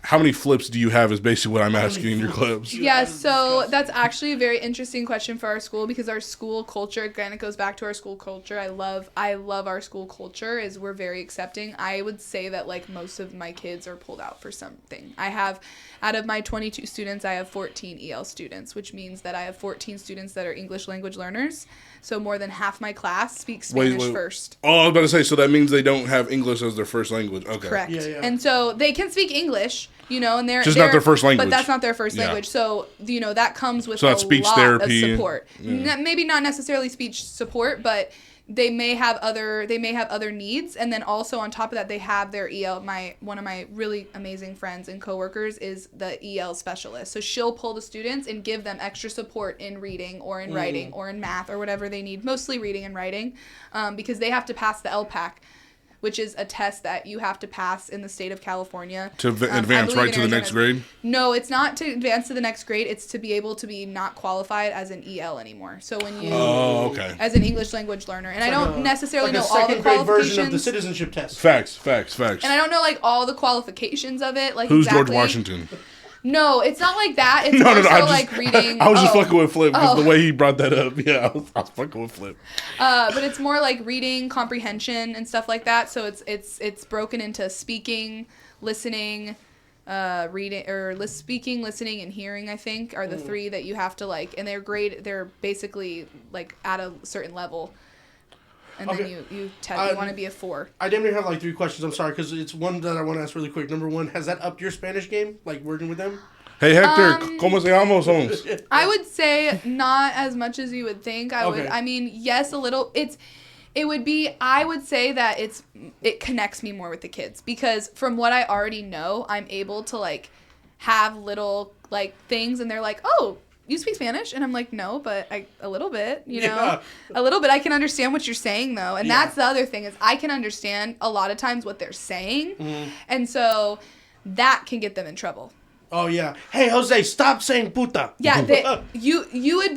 how many flips do you have is basically what I'm asking in your clips. Yeah, so that's actually a very interesting question for our school, because our school culture, again, it goes back to our school culture. I love our school culture, is we're very accepting. I would say that like most of my kids are pulled out for something. I have, out of my 22 students, I have 14 EL students, which means that I have 14 students that are English language learners. So more than half my class speaks Spanish first. Oh, I was about to say, so that means they don't have English as their first language. Okay. Correct. Yeah. And so they can speak English, you know, and they're Just not their first language. But that's not their first Yeah. language. So, you know, that comes with So a that's speech lot therapy of and- support. yeah. Maybe not necessarily speech support, but they may have other needs. And then also on top of that, they have their EL. One of my really amazing friends and coworkers is the EL specialist. So she'll pull the students and give them extra support in reading or in writing or in math or whatever they need. Mostly reading and writing, because they have to pass the LPAC, which is a test that you have to pass in the state of California. To advance right to the next grade? No, it's not to advance to the next grade. It's to be able to be not qualified as an EL anymore. So when you, as an English language learner. And I don't necessarily know all the second grade version of the qualifications. citizenship test. Facts. And I don't know like all the qualifications of it. Like Who's exactly. George Washington? No, it's not like that. It's No, more so I just, like reading. I was just fucking with Flip because Oh. the way he brought that up. Yeah, I was fucking with Flip. But it's more like reading comprehension and stuff like that. So it's broken into speaking, listening, reading, or speaking, listening, and hearing. I think are the 3 that you have to like, and they're basically like at a certain level. And then you want to be a 4. I damn near have like 3 questions. I'm sorry, because it's one that I want to ask really quick. Number 1, has that upped your Spanish game? Like working with them? Hey Hector, ¿cómo se llama, Holmes? I would say not as much as you would think. I mean, yes, a little. I would say that it connects me more with the kids, because from what I already know, I'm able to like have little like things, and they're like, oh, you speak Spanish? And I'm like, no, but a little bit, you know, a little bit. I can understand what you're saying though. And that's the other thing, is I can understand a lot of times what they're saying. And so that can get them in trouble. Oh yeah. Hey Jose, stop saying puta. Yeah, you would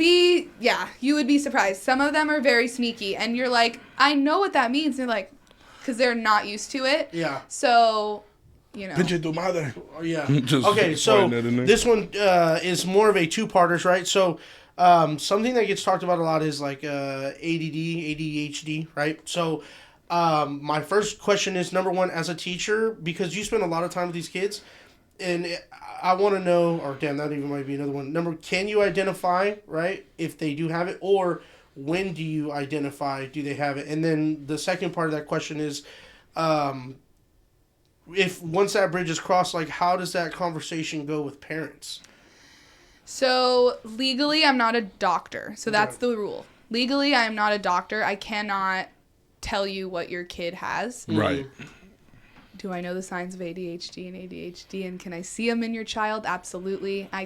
be surprised. Some of them are very sneaky, and you're like, I know what that means. They're like, because they're not used to it. Yeah. So, you know. Pinche tu madre. Oh, yeah. Just Okay, so throwing that in there. this one is more of a 2-parters, right? So something that gets talked about a lot is like ADD, ADHD, right? So my first question is, number 1, as a teacher, because you spend a lot of time with these kids, and I want to know, or damn, that even might be another one. Can you identify, right, if they do have it, or when do you identify, do they have it? And then the second part of that question is, if once that bridge is crossed, like how does that conversation go with parents? So legally, I'm not a doctor. So that's the rule. Legally, I am not a doctor. I cannot tell you what your kid has. Right. Do I know the signs of ADHD and ADHD, and can I see them in your child? Absolutely. I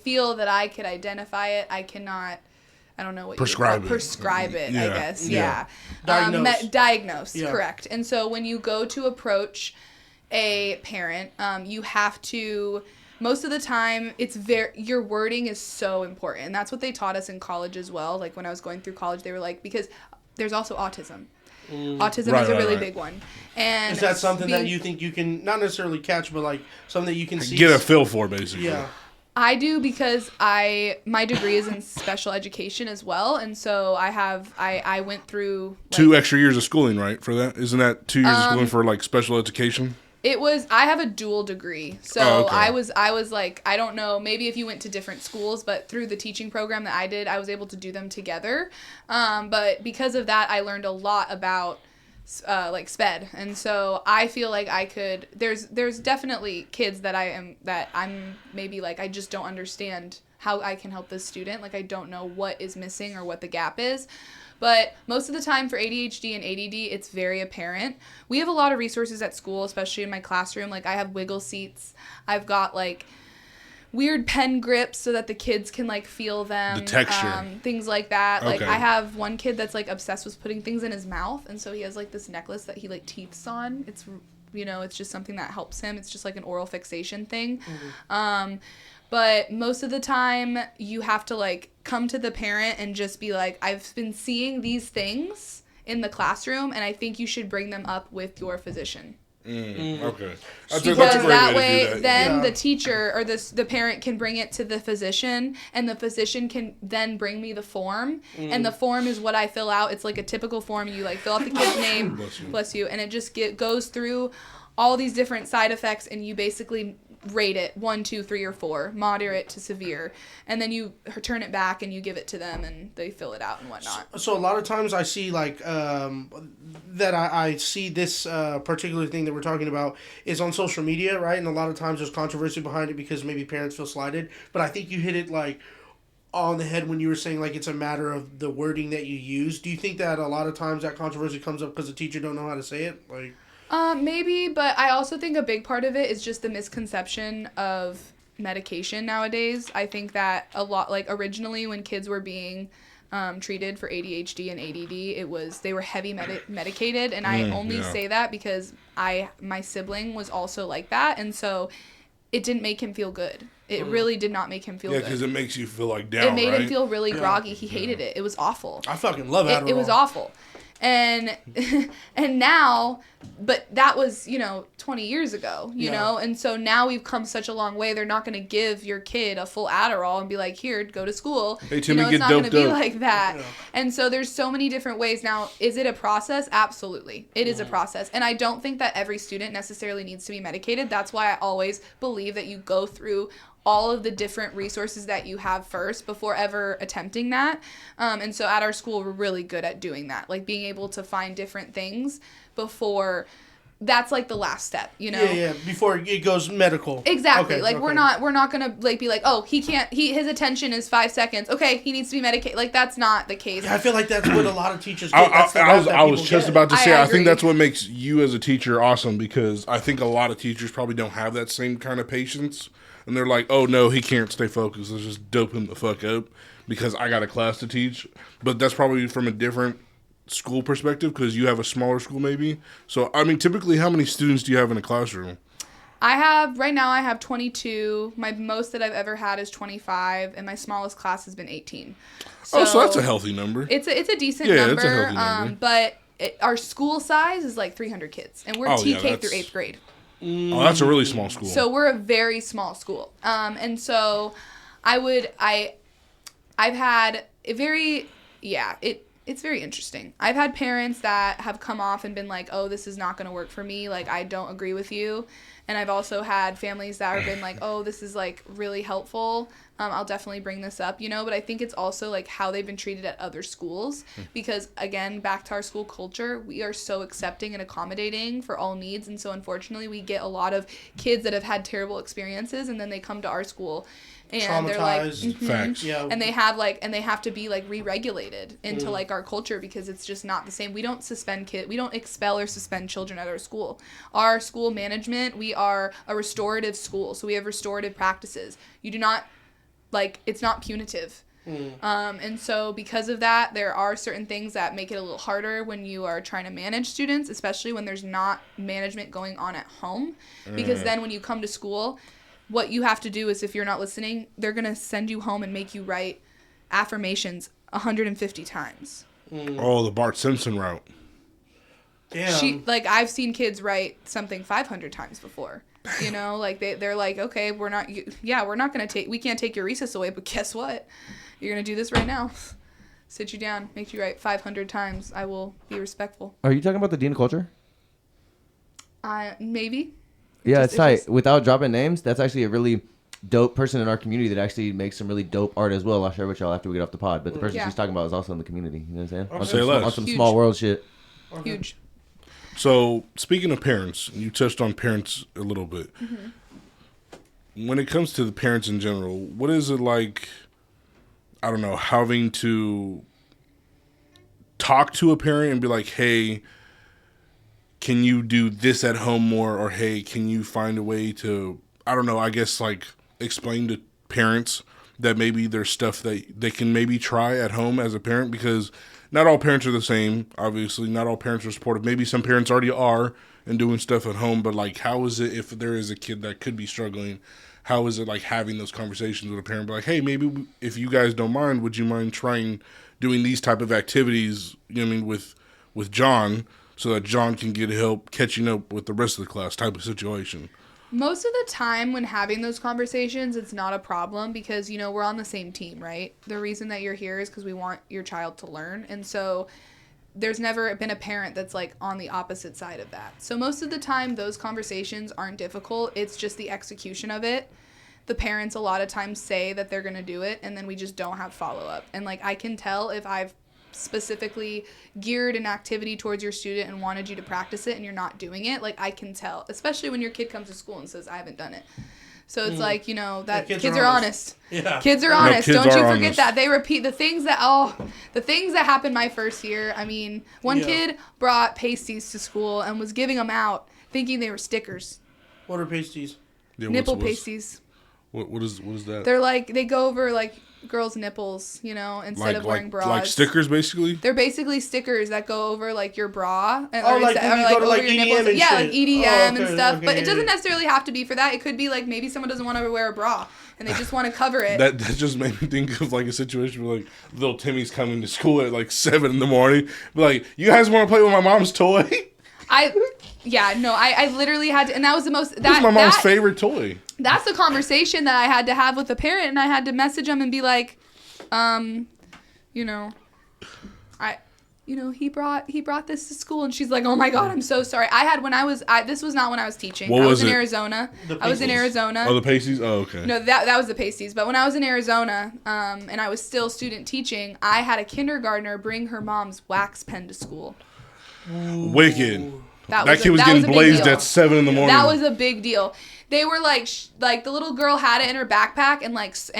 feel that I could identify it. I cannot, I don't know what Prescribe you it. Prescribe it, Yeah. I guess. Yeah. Yeah. Diagnose, Yeah. correct. And so when you go to approach a parent, you have to, most of the time, your wording is so important. And that's what they taught us in college as well. Like when I was going through college, they were like, because there's also autism. Autism Right, is a right, really right. big one. And Is that something that being- you think you can not necessarily catch, but like something that you can see? Get a feel for, basically. Yeah. I do because my degree is in special education as well, and so I went through like, 2 extra years of schooling, right? For that, isn't that 2 years of schooling for like special education? I have a dual degree. So Oh, okay. I was like, I don't know, maybe if you went to different schools, but through the teaching program that I did, I was able to do them together. But because of that, I learned a lot about like SPED. And so I feel like I could, there's definitely kids that I'm maybe like, I just don't understand how I can help this student. Like I don't know what is missing or what the gap is. But most of the time for ADHD and ADD, it's very apparent. We have a lot of resources at school, especially in my classroom. Like I have wiggle seats. I've got like weird pen grips so that the kids can like feel them. The texture. Things like that. Like Okay. I have one kid that's like obsessed with putting things in his mouth. And so he has like this necklace that he like teeths on. It's, it's just something that helps him. It's just like an oral fixation thing. But most of the time, you have to, like, come to the parent and just be like, I've been seeing these things in the classroom, and I think you should bring them up with your physician. Okay. That's Because a great that way way, to do that. then Yeah. the teacher or the parent can bring it to the physician, and the physician can then bring me the form, and the form is what I fill out. It's like a typical form. You, like, fill out the kid's name, bless you, and it just goes through all these different side effects, and you basically rate it 1, 2, 3, or 4, moderate to severe, and then you turn it back and you give it to them and they fill it out and whatnot. So a lot of times I see like that I see this particular thing that we're talking about is on social media, right? And a lot of times there's controversy behind it because maybe parents feel slighted. But I think you hit it like on the head when you were saying like it's a matter of the wording that you use. Do you think that a lot of times that controversy comes up because the teacher don't know how to say it? Like, Maybe, but I also think a big part of it is just the misconception of medication nowadays. I think that a lot, like originally when kids were being treated for ADHD and ADD, they were heavy medicated, and I only say that because my sibling was also like that, and so it didn't make him feel good. It really did not make him feel good. Yeah, because it makes you feel like down, It made right? him feel really groggy. He hated it. It was awful. I fucking love Adderall. It was awful. And now, but that was, 20 years ago, you know? And so now we've come such a long way. They're not going to give your kid a full Adderall and be like, here, go to school. Hey, Timmy, it's get not going to doped be up. like that. Yeah. And so there's so many different ways. Now, is it a process? Absolutely. It is a process. And I don't think that every student necessarily needs to be medicated. That's why I always believe that you go through all of the different resources that you have first before ever attempting that. And so at our school, we're really good at doing that, like being able to find different things before. That's like the last step, Yeah, before it goes medical. Exactly. Okay, we're not gonna like be like, oh, his attention is 5 seconds. Okay, he needs to be medicated. Like that's not the case. Yeah, I feel like that's what a lot of teachers get. That's the I route was that I was people just get. about to say, I I think agree. that's what makes you as a teacher awesome, because I think a lot of teachers probably don't have that same kind of patience. And they're like, oh, no, he can't stay focused. Let's just dope him the fuck up because I got a class to teach. But that's probably from a different school perspective because you have a smaller school maybe. So, I mean, typically how many students do you have in a classroom? Right now I have 22. My most that I've ever had is 25, and my smallest class has been 18. So that's a healthy number. It's a decent Yeah, number. it's a healthy number. But our school size is like 300 kids, and we're Oh, yeah, TK through 8th grade. Oh, that's a really small school. So we're a very small school. And so it's very interesting. I've had parents that have come off and been like, oh, this is not going to work for me. Like, I don't agree with you. And I've also had families that have been like, oh, this is like really helpful. I'll definitely bring this up, but I think it's also like how they've been treated at other schools, because again, back to our school culture, we are so accepting and accommodating for all needs. And so unfortunately we get a lot of kids that have had terrible experiences, and then they come to our school and they're like, Traumatized. Facts. Yeah. and they have to be like re-regulated into like our culture, because it's just not the same. We don't we don't expel or suspend children at our school. Our school management, we are a restorative school, so we have restorative practices. You do not, like, it's not punitive. And so because of that, there are certain things that make it a little harder when you are trying to manage students, especially when there's not management going on at home, because then when you come to school, what you have to do is, if you're not listening, they're going to send you home and make you write affirmations 150 times. Oh, the Bart Simpson route. Damn. I've seen kids write something 500 times before. You know, like they're like, okay, we're not gonna we can't take your recess away, but guess what? You're gonna do this right now. Sit you down, make you write 500 times. I will be respectful. Are you talking about the Dean of Culture? Maybe. Yeah, it's tight. Without dropping names, that's actually a really dope person in our community that actually makes some really dope art as well. I'll share with y'all after we get off the pod. But the person she's talking about is also in the community. You know what I'm saying? Okay. On some small world shit. Okay. Huge. So, speaking of parents, you touched on parents a little bit. Mm-hmm. When it comes to the parents in general, what is it like, I don't know, having to talk to a parent and be like, hey, can you do this at home more? Or, hey, can you find a way to, I don't know, I guess, like, explain to parents that maybe there's stuff that they can maybe try at home as a parent? Because not all parents are the same, obviously. Not all parents are supportive. Maybe some parents already are and doing stuff at home. But, like, how is it if there is a kid that could be struggling? How is it, like, having those conversations with a parent? Be like, hey, maybe if you guys don't mind, would you mind trying doing these type of activities, you know what I mean, with John, so that John can get help catching up with the rest of the class type of situation? Most of the time when having those conversations, it's not a problem because, you know, we're on the same team, right? The reason that you're here is because we want your child to learn. And so there's never been a parent that's like on the opposite side of that. So most of the time, those conversations aren't difficult. It's just the execution of it. The parents a lot of times say that they're going to do it, and then we just don't have follow-up. And, like, I can tell if I've specifically geared an activity towards your student and wanted you to practice it and you're not doing it, like, I can tell, especially when your kid comes to school and says, I haven't done it. So it's like, you know, that kids are honest. Yeah. Kids are honest. kids Don't you are forget honest. that. They repeat the things that happened my first year. I mean, one kid brought pasties to school and was giving them out thinking they were stickers. What are pasties? Yeah, Nipple pasties. What is that? They're like, they go over like girls' nipples, you know, instead of wearing bras. Like stickers, basically? They're basically stickers that go over like your bra. And, Oh, like when you go to, like, EDM and yeah, shit. like EDM Oh, okay, and stuff. okay, But it yeah, doesn't yeah. necessarily have to be for that. It could be like maybe someone doesn't want to wear a bra and they just want to cover it. That just made me think of like a situation where like little Timmy's coming to school at like 7 in the morning. Be like, you guys want to play with my mom's toy? I literally had to, and that was the most. That's my mom's favorite toy. That's the conversation that I had to have with the parent, and I had to message them and be like, you know, he brought this to school, and she's like, oh my God, I'm so sorry. This was not when I was teaching. What I was was in it? Arizona. The I was in Arizona. Oh, the pasties? Oh, okay. No, that was the pasties. But when I was in Arizona, and I was still student teaching, I had a kindergartner bring her mom's wax pen to school. Wicked. That kid was getting a big blazed deal. at 7 in the morning. That was a big deal. They were like the little girl had it in her backpack and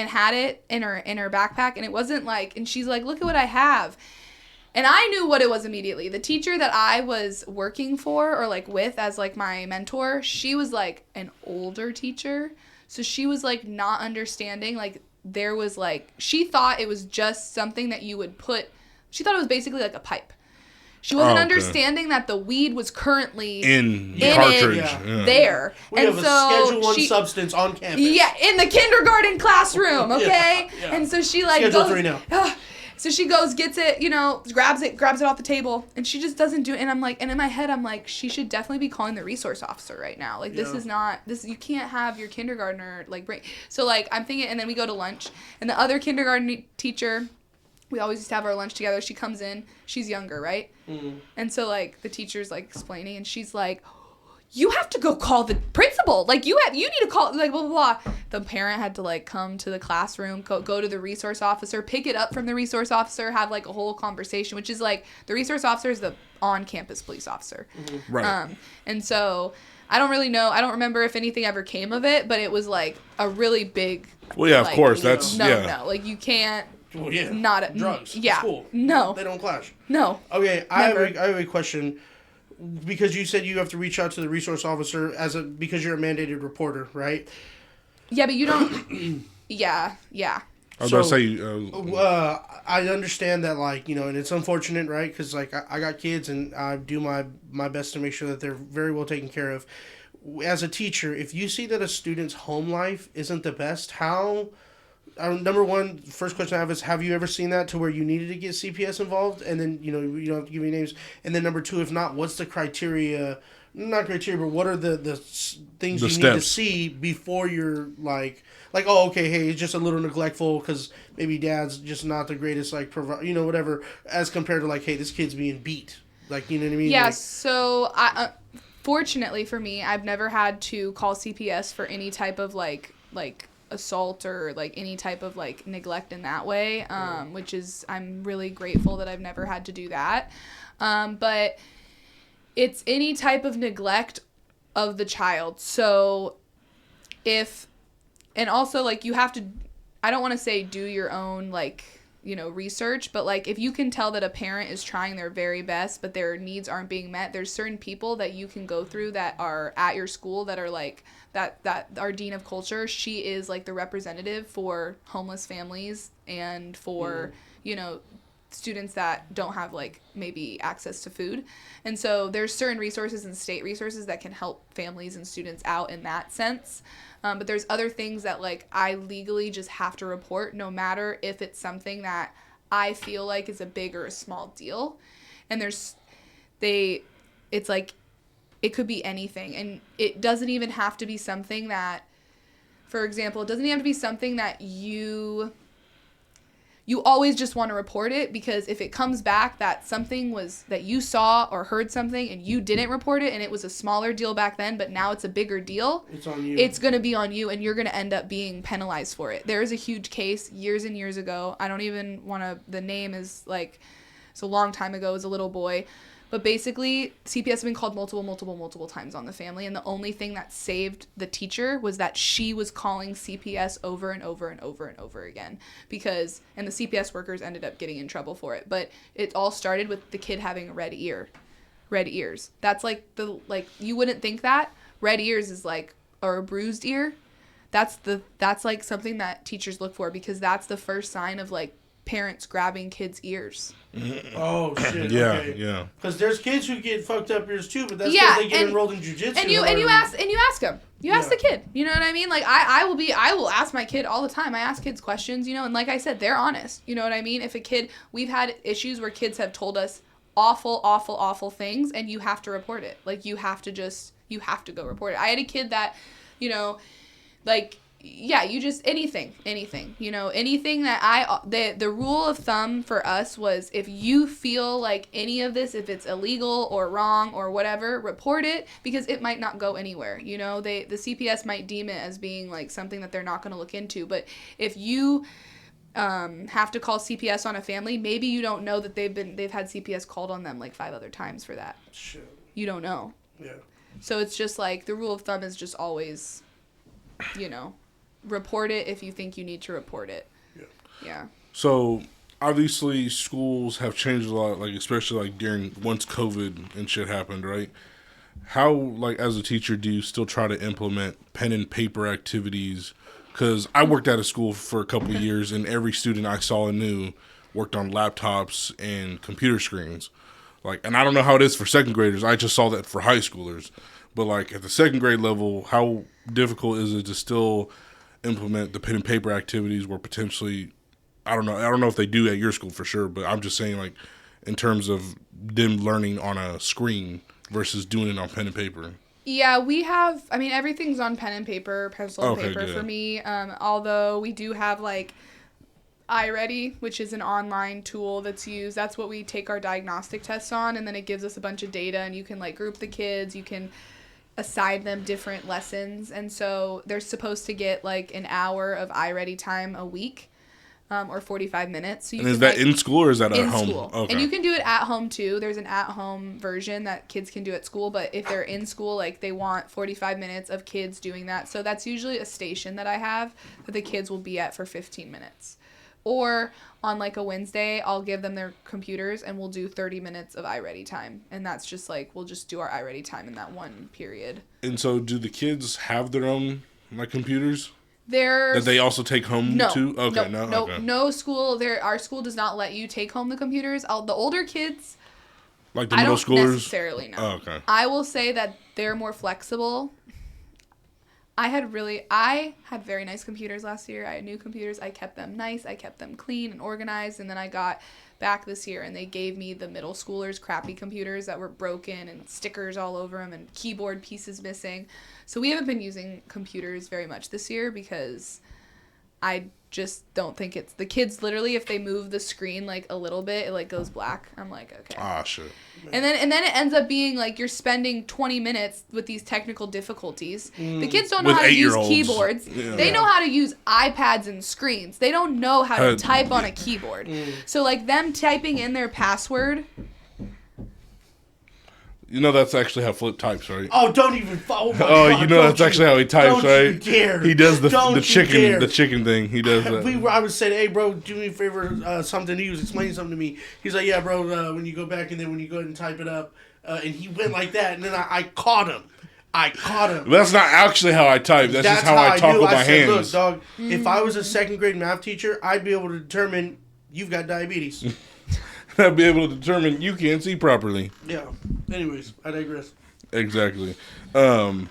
had it in her backpack, and it wasn't like, and she's like, look at what I have. And I knew what it was immediately. The teacher that I was working for or like with as like my mentor, she was like an older teacher. So she was like not understanding, like there was like, she thought it was just something that you would put, she thought it was basically like a pipe. She wasn't understanding that the weed was currently in cartridge. There. We have a Schedule 1 substance on campus. Yeah, in the kindergarten classroom, okay? Yeah. And so she like Schedule goes, 3 now. So she goes, gets it, you know, grabs it off the table, and she just doesn't do it. And I'm like, and in my head, I'm like, she should definitely be calling the resource officer right now. Like, this is not, you can't have your kindergartner, like, break. So, like, I'm thinking, and then we go to lunch, and the other kindergarten teacher, we always used to have our lunch together. She comes in, she's younger, right? Mm-hmm. And so, like, the teacher's, like, explaining, and she's like, you have to go call the principal. Like, you need to call, like, blah, blah, blah. The parent had to, like, come to the classroom, go to the resource officer, pick it up from the resource officer, have, like, a whole conversation, which is, like, the resource officer is the on-campus police officer. Mm-hmm. Right. And so, I don't really know. I don't remember if anything ever came of it, but it was, like, a really big, well, yeah, like, of course. That's, no. Like, you can't. Well, yeah. Not a, drugs. Yeah. School. No. They don't clash. No. Okay, I Never. have a question. Because you said you have to reach out to the resource officer because you're a mandated reporter, right? Yeah, but you don't. Yeah. I was about to say. I understand that, like, you know, and it's unfortunate, right? Because, like, I got kids, and I do my best to make sure that they're very well taken care of. As a teacher, if you see that a student's home life isn't the best, how Number one, first question I have you ever seen that to where you needed to get CPS involved? And then, you don't have to give me names. And then number two, if not, what's the criteria? Not criteria, but what are the things you need to see before you're like, oh, okay, hey, it's just a little neglectful because maybe dad's just not the greatest, like, whatever, as compared to, like, hey, this kid's being beat. Like, you know what I mean? Yeah, like, so fortunately for me, I've never had to call CPS for any type of, like assault or like any type of like neglect in that way, which is, I'm really grateful that I've never had to do that. But it's any type of neglect of the child. So and also like you have to, I don't want to say do your own like, research, but like if you can tell that a parent is trying their very best but their needs aren't being met, there's certain people that you can go through that are at your school that are like that our dean of culture, she is like the representative for homeless families and for students that don't have like maybe access to food. And so there's certain resources and state resources that can help families and students out in that sense. But there's other things that like I legally just have to report, no matter if it's something that I feel like is a big or a small deal. And it's like, it could be anything. And it doesn't even have to be something that, for example, it doesn't even have to be something that you always just want to report it, because if it comes back that something was that you saw or heard something and you didn't report it and it was a smaller deal back then, but now it's a bigger deal, it's on you. It's going to be on you and you're going to end up being penalized for it. There is a huge case years and years ago. I don't even want to, the name is like, it's a long time ago, it was a little boy. But basically, CPS has been called multiple times on the family, and the only thing that saved the teacher was that she was calling CPS over and over and over and over again, and the CPS workers ended up getting in trouble for it. But it all started with the kid having a red ears. That's like you wouldn't think that. Red ears is like, or a bruised ear. That's like something that teachers look for, because that's the first sign of like parents grabbing kids' ears. Oh shit! Yeah, okay. yeah. Because there's kids who get fucked up ears too, but that's because they get enrolled in jujitsu. And you ask them. You ask the kid. You know what I mean? Like I will ask my kid all the time. I ask kids questions, and like I said, they're honest. You know what I mean? If a kid, we've had issues where kids have told us awful things, and you have to report it. Like you have to go report it. I had a kid that, like. Yeah, you just anything, anything that the rule of thumb for us was, if you feel like any of this, if it's illegal or wrong or whatever, report it, because it might not go anywhere. The CPS might deem it as being like something that they're not going to look into. But if you have to call CPS on a family, maybe you don't know that they've had CPS called on them like 5 other times for that. Shit. You don't know. Yeah. So it's just like the rule of thumb is just always, report it if you think you need to report it. Yeah. So obviously schools have changed a lot, like especially like once COVID and shit happened, right? How, like as a teacher, do you still try to implement pen and paper activities? Because I worked at a school for a couple of years, and every student I saw and knew worked on laptops and computer screens. Like, and I don't know how it is for second graders. I just saw that for high schoolers. But like at the second grade level, how difficult is it to still implement the pen and paper activities where potentially, I don't know if they do at your school for sure, but I'm just saying like in terms of them learning on a screen versus doing it on pen and paper. Yeah, we have, everything's on pen and paper, pencil and paper good. For me. Although we do have like iReady, which is an online tool that's used. That's what we take our diagnostic tests on, and then it gives us a bunch of data, and you can like group the kids, you can assign them different lessons, and so they're supposed to get like an hour of iReady time a week, or 45 minutes. So and is that in school or is that at home? In school. Okay. And you can do it at home too. There's an at-home version that kids can do at school, but if they're in school, like they want 45 minutes of kids doing that. So that's usually a station that I have that the kids will be at for 15 minutes. Or on like a Wednesday, I'll give them their computers and we'll do 30 minutes of iReady time. And that's just like, we'll just do our iReady time in that one period. And so do the kids have their own like computers? That they also take home too? Okay, no school. Our school does not let you take home the computers. The older kids, like the middle schoolers? Necessarily, no. Oh, okay. I will say that they're more flexible. I had very nice computers last year. I had new computers. I kept them nice. I kept them clean and organized. And then I got back this year and they gave me the middle schoolers crappy computers that were broken and stickers all over them and keyboard pieces missing. So we haven't been using computers very much this year because I just don't think it's the kids. Literally, if they move the screen like a little bit, it like goes black. I'm like, okay. Ah, shit. And then it ends up being like you're spending 20 minutes with these technical difficulties. The kids don't know With how to use 8-year-olds. keyboards. Yeah. They know how to use iPads and screens. They don't know how to type on a keyboard. So like them typing in their password. You know that's actually how Flip types, right? Oh, don't even. Oh, my Oh, God, you know that's actually how he types, don't right? You dare. He does the Don't you dare. chicken thing. He does that. I was saying, hey, bro, do me a favor, something. He was explaining something to me. He's like, yeah, bro, when you go back and then when you go ahead and type it up, and he went like that, and then I caught him. That's not actually how I type. That's just how I talk knew. with my said, hands. Look, dog, if I was a second grade math teacher, I'd be able to determine you've got diabetes. I'd be able to determine you can't see properly. Yeah. Anyways, I digress. Exactly. Look,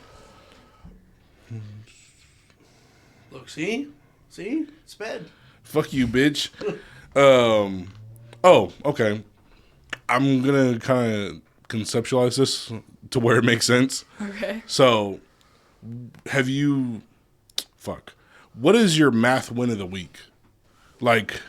see, sped. Fuck you, bitch. Oh, okay. I'm gonna kind of conceptualize this to where it makes sense. Okay. So, what is your math win of the week? Like,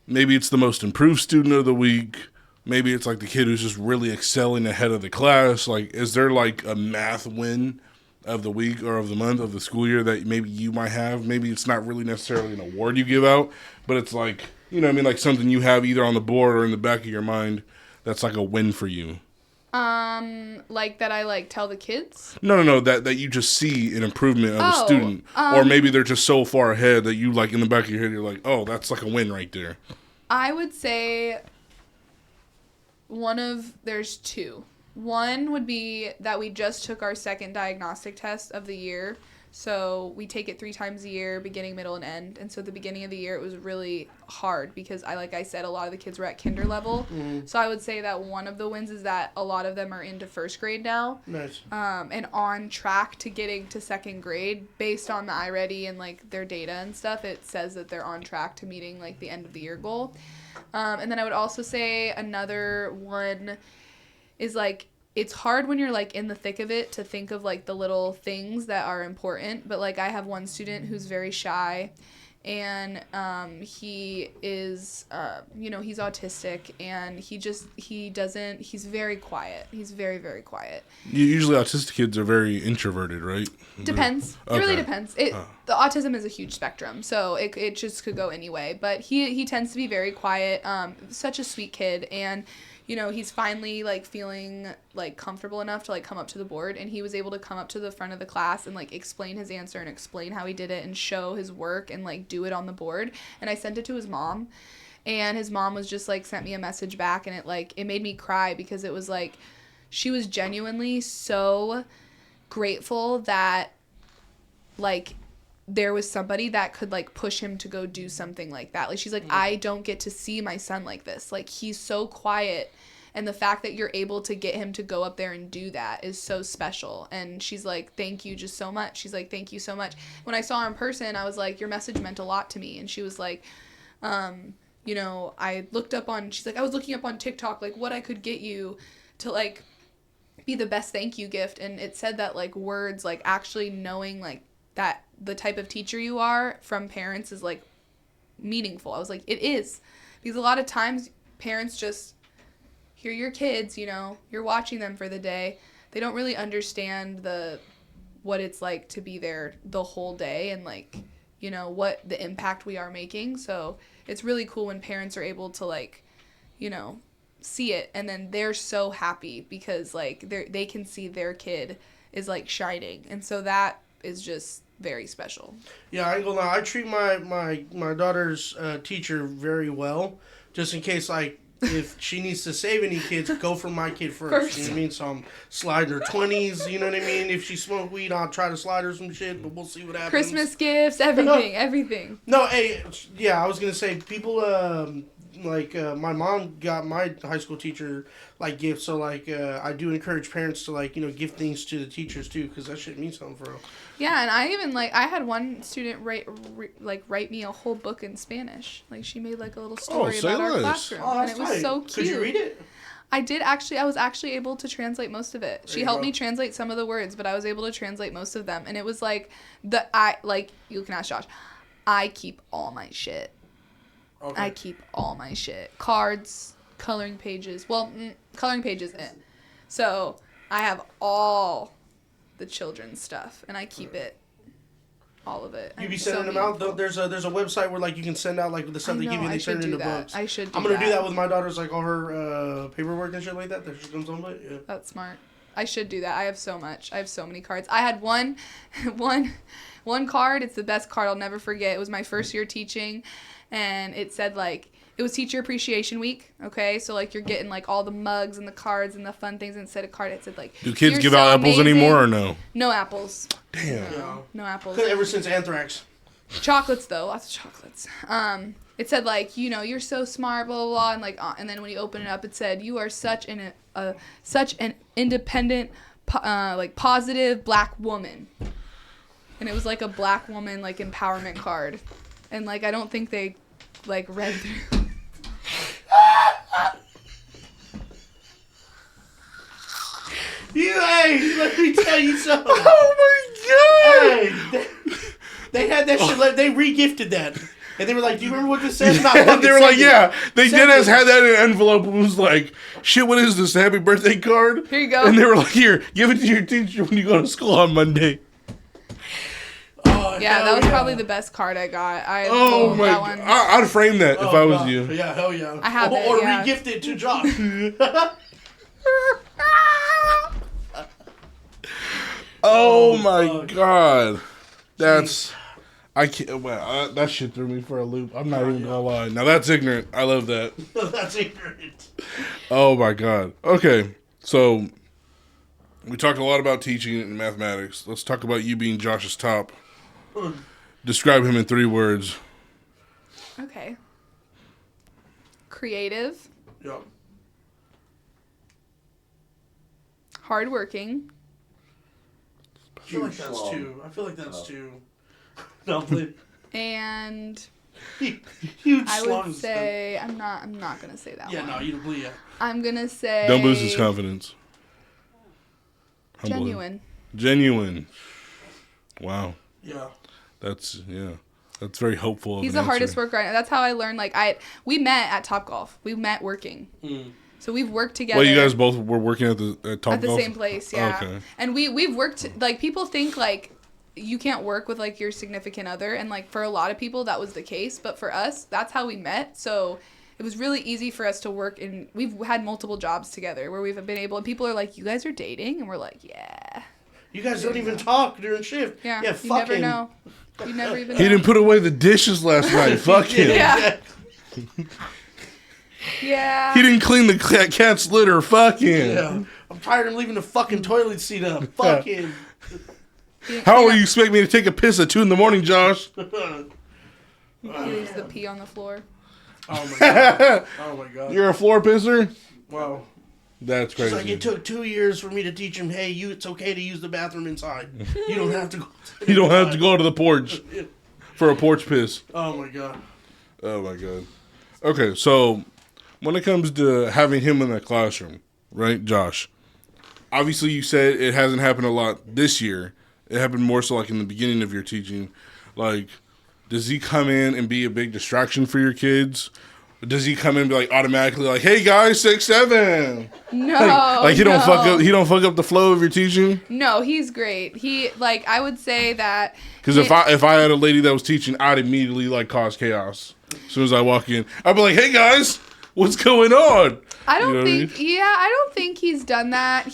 maybe it's the most improved student of the week. Maybe it's like the kid who's just really excelling ahead of the class. Like, is there like a math win of the week or of the month of the school year that maybe you might have? Maybe it's not really necessarily an award you give out, but it's like, you know what I mean? Like something you have either on the board or in the back of your mind that's like a win for you. Like that I like tell the kids? No, that you just see an improvement of a student. Or maybe they're just so far ahead that you like in the back of your head, you're like, oh, that's like a win right there. I would say there's two. One would be that we just took our second diagnostic test of the year. So we take it 3 times a year, beginning, middle, and end. And so at the beginning of the year, it was really hard because, like I said, a lot of the kids were at kinder level. So I would say that one of the wins is that a lot of them are into first grade now. Nice. And on track to getting to second grade based on the iReady and, like, their data and stuff. It says that they're on track to meeting, like, the end of the year goal. And then I would also say another one is, like, it's hard when you're, like, in the thick of it to think of, like, the little things that are important. But, like, I have one student who's very shy, and he is, he's autistic, and he's very quiet. He's very, very quiet. Usually autistic kids are very introverted, right? Depends. Okay. It really depends. The autism is a huge spectrum, so it just could go any way. But he tends to be very quiet, such a sweet kid, and he's finally, like, feeling, like, comfortable enough to, like, come up to the board, and he was able to come up to the front of the class and, like, explain his answer and explain how he did it and show his work and, like, do it on the board. And I sent it to his mom, and his mom was just, like, sent me a message back, and it made me cry because it was, like, she was genuinely so grateful that, like, there was somebody that could, like, push him to go do something like that. Like, she's like, I don't get to see my son like this. Like, he's so quiet, and the fact that you're able to get him to go up there and do that is so special. And she's like, thank you just so much. She's like, thank you so much. When I saw her in person, I was like, your message meant a lot to me. And she was like, I looked up on, she's like, I was looking up on TikTok, like, what I could get you to, like, be the best thank you gift. And it said that, like, words, like, actually knowing, like, that the type of teacher you are from parents is, like, meaningful. I was like, it is. Because a lot of times parents just hear your kids, you're watching them for the day. They don't really understand what it's like to be there the whole day and, like, what the impact we are making. So it's really cool when parents are able to, like, see it, and then they're so happy because, like, they can see their kid is, like, shining. And so that is just very special. Yeah, I ain't gonna lie. I treat my daughter's teacher very well, just in case, like, if she needs to save any kids, go for my kid first. You know what I mean? So I'm sliding her 20s, you know what I mean? If she smoked weed, I'll try to slide her some shit, but we'll see what happens. Christmas gifts, everything. No, hey, yeah, I was gonna say, people, my mom got my high school teacher like gifts, so like I do encourage parents to like give things to the teachers too, because that shit means something for them. Yeah, and I even I had one student write me a whole book in Spanish. Like she made like a little story about our classroom, and it was so cute. Could you read it? I did actually. I was actually able to translate most of it. She helped me translate some of the words, but I was able to translate most of them, and it was like you can ask Josh. I keep all my shit. Okay. I keep all my shit. Cards, coloring pages. Well, coloring pages in. So I have all the children's stuff, and I keep it. All of it. You be sending them out? There's a website where like you can send out like the stuff they give you and they turn it into books. I should do I'm going to do that with my daughters, like all her paperwork and shit like that. That just comes on with. Yeah. That's smart. I should do that. I have so much. I have so many cards. I had one card. It's the best card I'll never forget. It was my first year teaching, and it said like it was Teacher Appreciation Week. Okay, so like you're getting like all the mugs and the cards and the fun things. And instead of card, it said like. Do kids give out apples anymore or no? No apples. Damn. No apples. Ever since anthrax. Chocolates though, lots of chocolates. It said like you're so smart, blah blah blah, and like and then when you open it up, it said you are such an independent, like positive black woman, and it was like a black woman like empowerment card, and like I don't think they like read through. Hey, let me tell you something. Oh my god! Hey, they had that shit. They re-gifted that. And they were like, do you remember what this says? They were like, yeah. They did us had that in an envelope and was like, shit, what is this? A happy birthday card? Here you go. And they were like, here, give it to your teacher when you go to school on Monday. Oh, yeah, that was probably the best card I got. Oh my god. I'd frame that if I was you. Yeah, hell yeah. I have it, Or yeah. re-gift it to Josh. Oh my god. That's... I can't. Well, that shit threw me for a loop. I'm not even gonna lie. Now that's ignorant. I love that. That's ignorant. Oh my god. Okay, so we talked a lot about teaching and mathematics. Let's talk about you being Josh's top. Describe him in 3 words. Okay. Creative. Yep. Hardworking. I feel like that's two. No, please. And Huge I would say I'm not gonna say that one. Yeah, no, you don't believe it. I'm gonna say Don't boost his confidence. Genuine. Genuine. Wow. Yeah. That's very hopeful. He's the hardest worker I know. That's how I learned. We met at Topgolf. We met working. So we've worked together. Well, you guys both were working at Topgolf? At the same place, yeah. Okay. And we've worked, like, people think, like, you can't work with, like, your significant other. And, like, for a lot of people, that was the case. But for us, that's how we met. So it was really easy for us to work. And we've had multiple jobs together where we've been able, and people are like, you guys are dating? And we're like, yeah. You guys don't even talk during shift. Yeah, you never know. You never even know. He didn't put away the dishes last night. Fuck him. Yeah. Yeah. He didn't clean the cat's litter. Fuck him. Yeah. I'm tired of leaving the fucking toilet seat up. Fuck him. How will you expect me to take a piss at 2 a.m, Josh? He leaves the pee on the floor. Oh my god. Oh my god. You're a floor pisser? Wow. That's crazy. It's like it took 2 years for me to teach him, hey, it's okay to use the bathroom inside. You don't have to go You don't have to go to the porch for a porch piss. Oh my god. Oh my god. Okay, so when it comes to having him in the classroom, right, Josh? Obviously, you said it hasn't happened a lot this year. It happened more so like in the beginning of your teaching. Like, does he come in and be a big distraction for your kids? Or does he come in and be like automatically like, "Hey guys, 6, 7"? No. Like he don't fuck up. He don't fuck up the flow of your teaching. No, he's great. He I would say that. Because if I had a lady that was teaching, I'd immediately like cause chaos as soon as I walk in. I'd be like, "Hey guys, what's going on?" I don't think. Yeah, I don't think he's done that.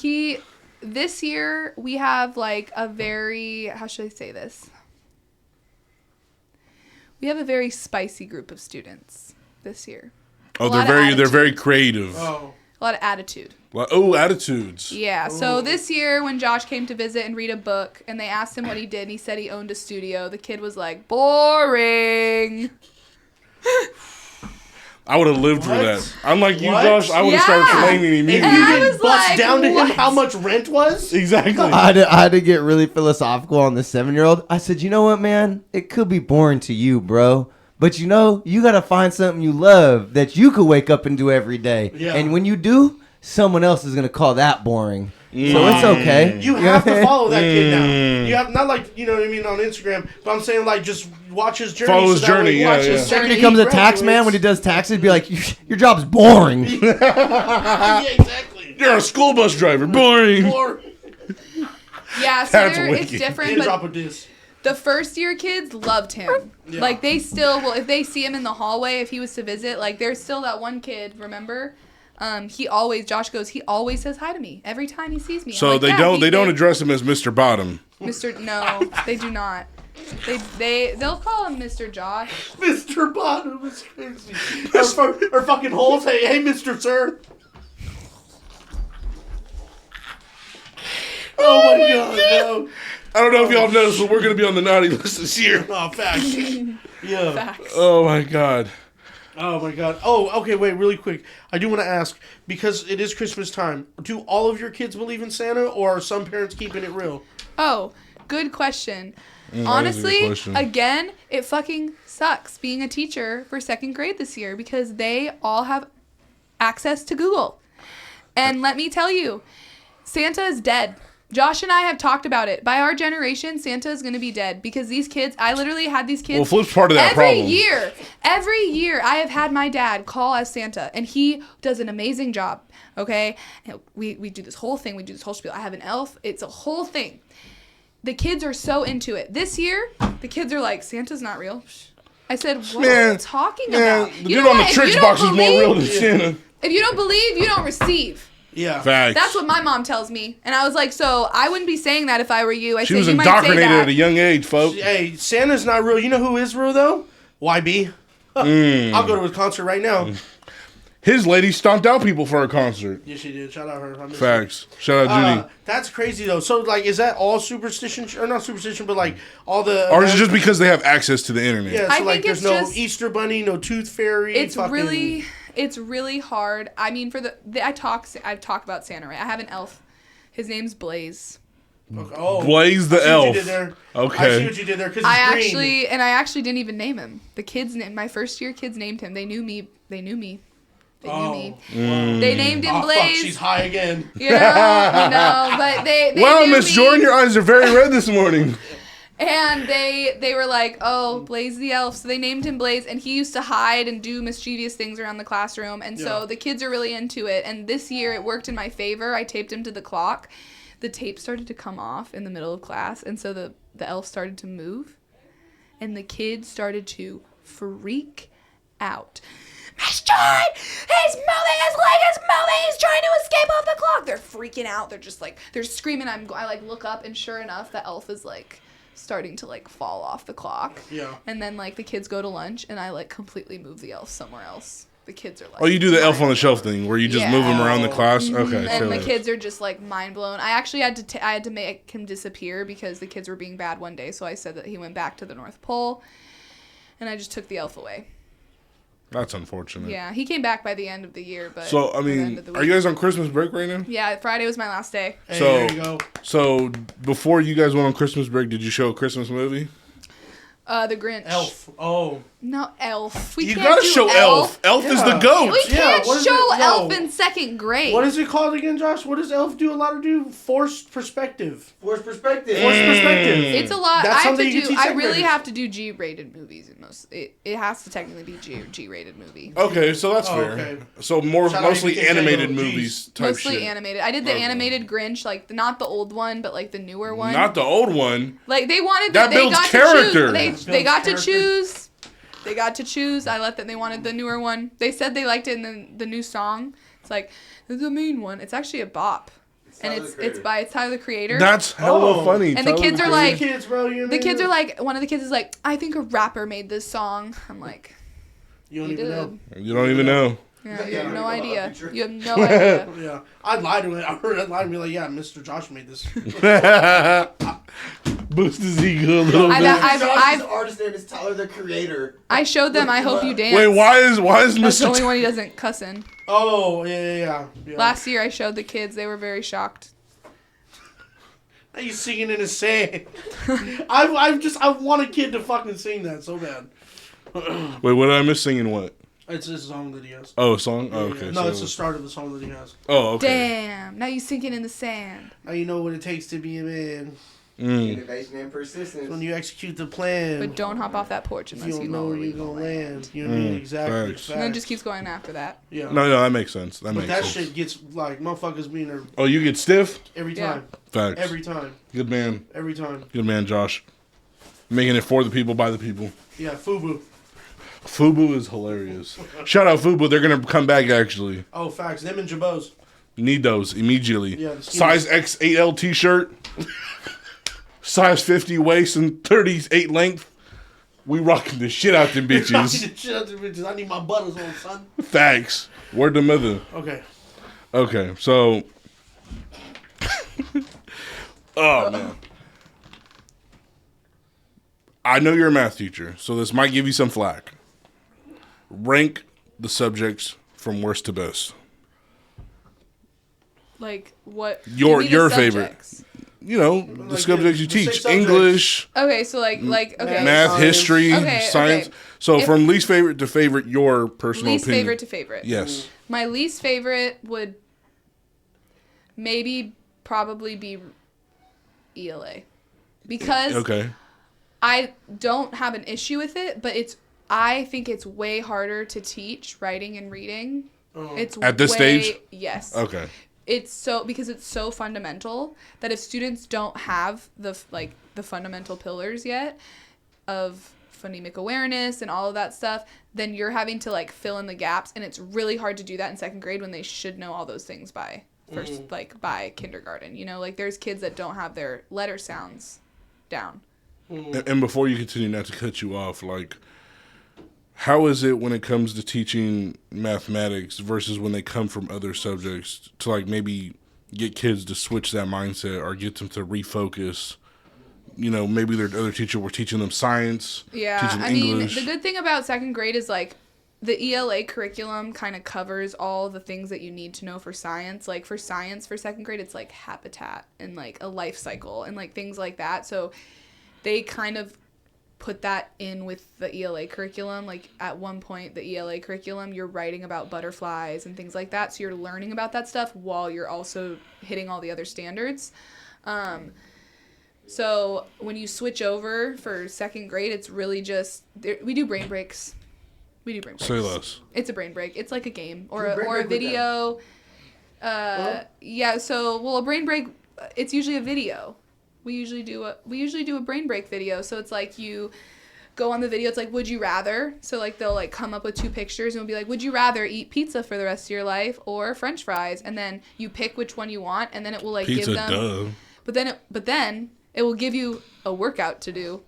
This year we have like a very, how should I say this? We have a very spicy group of students this year. Oh, they're very creative. Oh. A lot of attitude. Attitudes. Yeah. So this year when Josh came to visit and read a book and they asked him what he did and he said he owned a studio, the kid was like, boring. I would have lived through that. Unlike you, What? Josh, I would have started flaming If immediately. And I you was did bust like, down to him what? how much rent was. Exactly. I had to get really philosophical on the 7-year-old. I said, you know what, man? It could be boring to you, bro. But you know, you got to find something you love that you could wake up and do every day. Yeah. And when you do, someone else is going to call that boring. So it's okay. You have to follow that kid now. You have not like you know what I mean on Instagram, but I'm saying like just watch his journey. Follow his so that way journey, you watch yeah, his yeah. second He becomes a tax man when he does taxes. Be like, your job's boring. Yeah, exactly. You're a school bus driver. Boring. Or Yeah, so That's it's wicked. different, drop but a disc. the first year kids loved him. Yeah. Like they still will if they see him in the hallway if he was to visit. Like there's still that one kid, remember? Josh goes, he always says hi to me every time he sees me. I'm So like, they "Yeah, don't address him as Mr. Bottom. No, they do not. They'll call him Mr. Josh. Mr. Bottom is crazy. Or fucking holes. Hey, Mr. Sir. Oh my god, no. I don't know if y'all noticed, but we're gonna be on the naughty list this year. Oh, facts. Yeah. Facts. Oh my god. Oh my god. Oh, okay, wait, really quick. I do want to ask, because it is Christmas time, do all of your kids believe in Santa, or are some parents keeping it real? Oh, good question. that is a Honestly, good question. again, it fucking sucks being a teacher for second grade this year because they all have access to Google. And let me tell you, Santa is dead. Josh and I have talked about it. By our generation, Santa is going to be dead because these kids, I literally had these kids. Well, Flip's part of that problem. Every year, I have had my dad call as Santa, and he does an amazing job, okay? And we do this whole thing. We do this whole spiel. I have an elf. It's a whole thing. The kids are so into it. This year, the kids are like, Santa's not real. I said, what are you talking about? The dude on the tricks box is more real than Santa. If you don't believe, you don't receive. Yeah. Facts. That's what my mom tells me. And I was like, so I wouldn't be saying that if I were you. I She said, was you might say indoctrinated that. at a young age, folks. Hey, Santa's not real. You know who is real, though? YB. I'll go to his concert right now. His lady stomped out people for a concert. Yeah, she did. Shout out her. I miss Facts. Shout out her. Judy. That's crazy, though. So, like, is that all superstition? Or not superstition, but, like, all the... Or is it just because they have access to the internet? Yeah, so, I like, think there's it's no just- Easter Bunny, no Tooth Fairy. It's fucking... really hard. I mean, I talk about Santa, right? I have an elf. His name's Blaze. Oh, Blaze the I see what elf. you did there. Okay. I see what you did there, because it's green. I actually didn't even name him. The kids, my first year kids named him. They knew me. They knew me. Wow. They named him Oh, Blaze. fuck, she's high again. You know, but they Well, knew Miss me. Jordan, your eyes are very red this morning. And they were like, oh, Blaze the elf. So they named him Blaze, and he used to hide and do mischievous things around the classroom. And so the kids are really into it. And this year it worked in my favor. I taped him to the clock. The tape started to come off in the middle of class, and so the elf started to move, and the kids started to freak out. Miss Jordan, he's moving, his leg is moving, he's trying to escape off the clock. They're freaking out. They're just like, they're screaming. I like look up, and sure enough, the elf is like starting to like fall off the clock. Yeah. And then like the kids go to lunch, and I like completely move the elf somewhere else. The kids are like, Oh, you do the elf on the shelf thing where you just move him around the class? Okay. and so- the kids are just like mind blown. I actually had to make him disappear because the kids were being bad one day. So I said that he went back to the North Pole, and I just took the elf away. That's unfortunate. Yeah, he came back by the end of the year, but So, I by the end mean, of the are week- you guys on Christmas break right now? Yeah, Friday was my last day. Hey, So- there you go. So, before you guys went on Christmas break, did you show a Christmas movie? The Grinch. Elf. Oh. No, Elf. We You can't gotta do show Elf. Elf is the Yeah. goat. We Yeah, can't what is show it? No. Elf in second grade. What is it called again, Josh? What does Elf do? A lot of do forced perspective. Forced perspective. Forced perspective. It's a lot. That's I have something to you can do. teach I second really graders. have to do G-rated movies in most. It has to technically be G-rated movie. Okay, so that's Oh, fair. okay. So Shout out mostly to animated Nintendo, movies type Mostly shit. animated. I did the Okay. animated Grinch, like not the old one, but like the newer one. Not the old one. Like they wanted. That they builds got character. To choose. They Builds got to character. choose. They got to choose. I let them. They wanted the newer one. They said they liked it in the new song. It's like the main one. It's actually a bop, and it's by Tyler the Creator. That's hella funny. And the kids are like- kids, bro. You know the what I kids mean? are like, one of the kids is like, I think a rapper made this song. I'm like, You don't he even did. know. You don't even know. Yeah, you Yeah, have no I idea. know. You have no idea. Yeah, I'd lie to it. I'd lie to me like, yeah, Mr. Josh made this. Boost his ego a little bit. Josh's artist name is Tyler the Creator. I showed them I Hope You Dance. Wait, why is That's the Mr. only one he doesn't cuss in. Oh, yeah. Last year I showed the kids. They were very shocked. Now you singing in the sand. I want a kid to fucking sing that so bad. Wait, what did I miss singing? What? It's a song that he has. Oh, a song. Oh, okay. No, so it's the start of the song that he has. Oh, okay. Damn. Now you sinking in the sand. Now you know what it takes to be a man. Innovation and persistence. When you execute the plan. But don't hop off that porch unless you you don't know where you're going to land. You know what I mean? Exactly. Facts. And then just keeps going after that. Yeah. No, that makes sense. But that shit gets, like, motherfuckers being there Oh, you get stiff? every Yeah. time. Facts. Every time. Good man. Every time. Good man, Josh. Making it for the people, by the people. Yeah, FUBU. Fubu is hilarious. Shout out Fubu. They're going to come back, actually. Oh, facts. Them and Jabos. Need those immediately. Yeah, the skinny- Size X8L t-shirt. Size 50 waist and 38 length. We rocking the shit out them bitches. I need my butters on, son. Facts. Word to mother. Okay. Okay, so... oh, man. I know you're a math teacher, so this might give you some flack. Rank the subjects from worst to best. Like, what? Your give me the favorite. subjects. You know, the Like, subjects you the six teach. subjects. English, Okay, so okay. math, Science. history, Okay, science. okay. So If- from least favorite to favorite, your personal Least opinion. favorite to favorite. Yes. My least favorite would probably be ELA. Because Okay. I don't have an issue with it, but I think it's way harder to teach writing and reading. It's At this stage? Yes. Okay. Because it's so fundamental that if students don't have the fundamental pillars yet of phonemic awareness and all of that stuff, then you're having to like fill in the gaps, and it's really hard to do that in second grade when they should know all those things by by kindergarten. You know, like there's kids that don't have their letter sounds down. And before you continue, not to cut you off, like, how is it when it comes to teaching mathematics versus when they come from other subjects to like maybe get kids to switch that mindset or get them to refocus? You know, maybe their other teacher were teaching them science, teaching English. The good thing about second grade is like the ELA curriculum kind of covers all the things that you need to know for science. Like for science for second grade, it's like habitat and like a life cycle and like things like that. So they kind of put that in with the ELA curriculum. Like at one point, the ELA curriculum, you're writing about butterflies and things like that. So you're learning about that stuff while you're also hitting all the other standards. So when you switch over for second grade, it's really just, we do brain breaks. Say less. It's a brain break. It's like a game or Do brain a break with video. Yeah. So a brain break. It's usually a video. We usually do a brain break video. So it's like you go on the video. It's like, would you rather? So like they'll like come up with two pictures and it'll be like, would you rather eat pizza for the rest of your life or French fries? And then you pick which one you want, and then it will like Pizza, give them. duh. But then it will give you a workout to do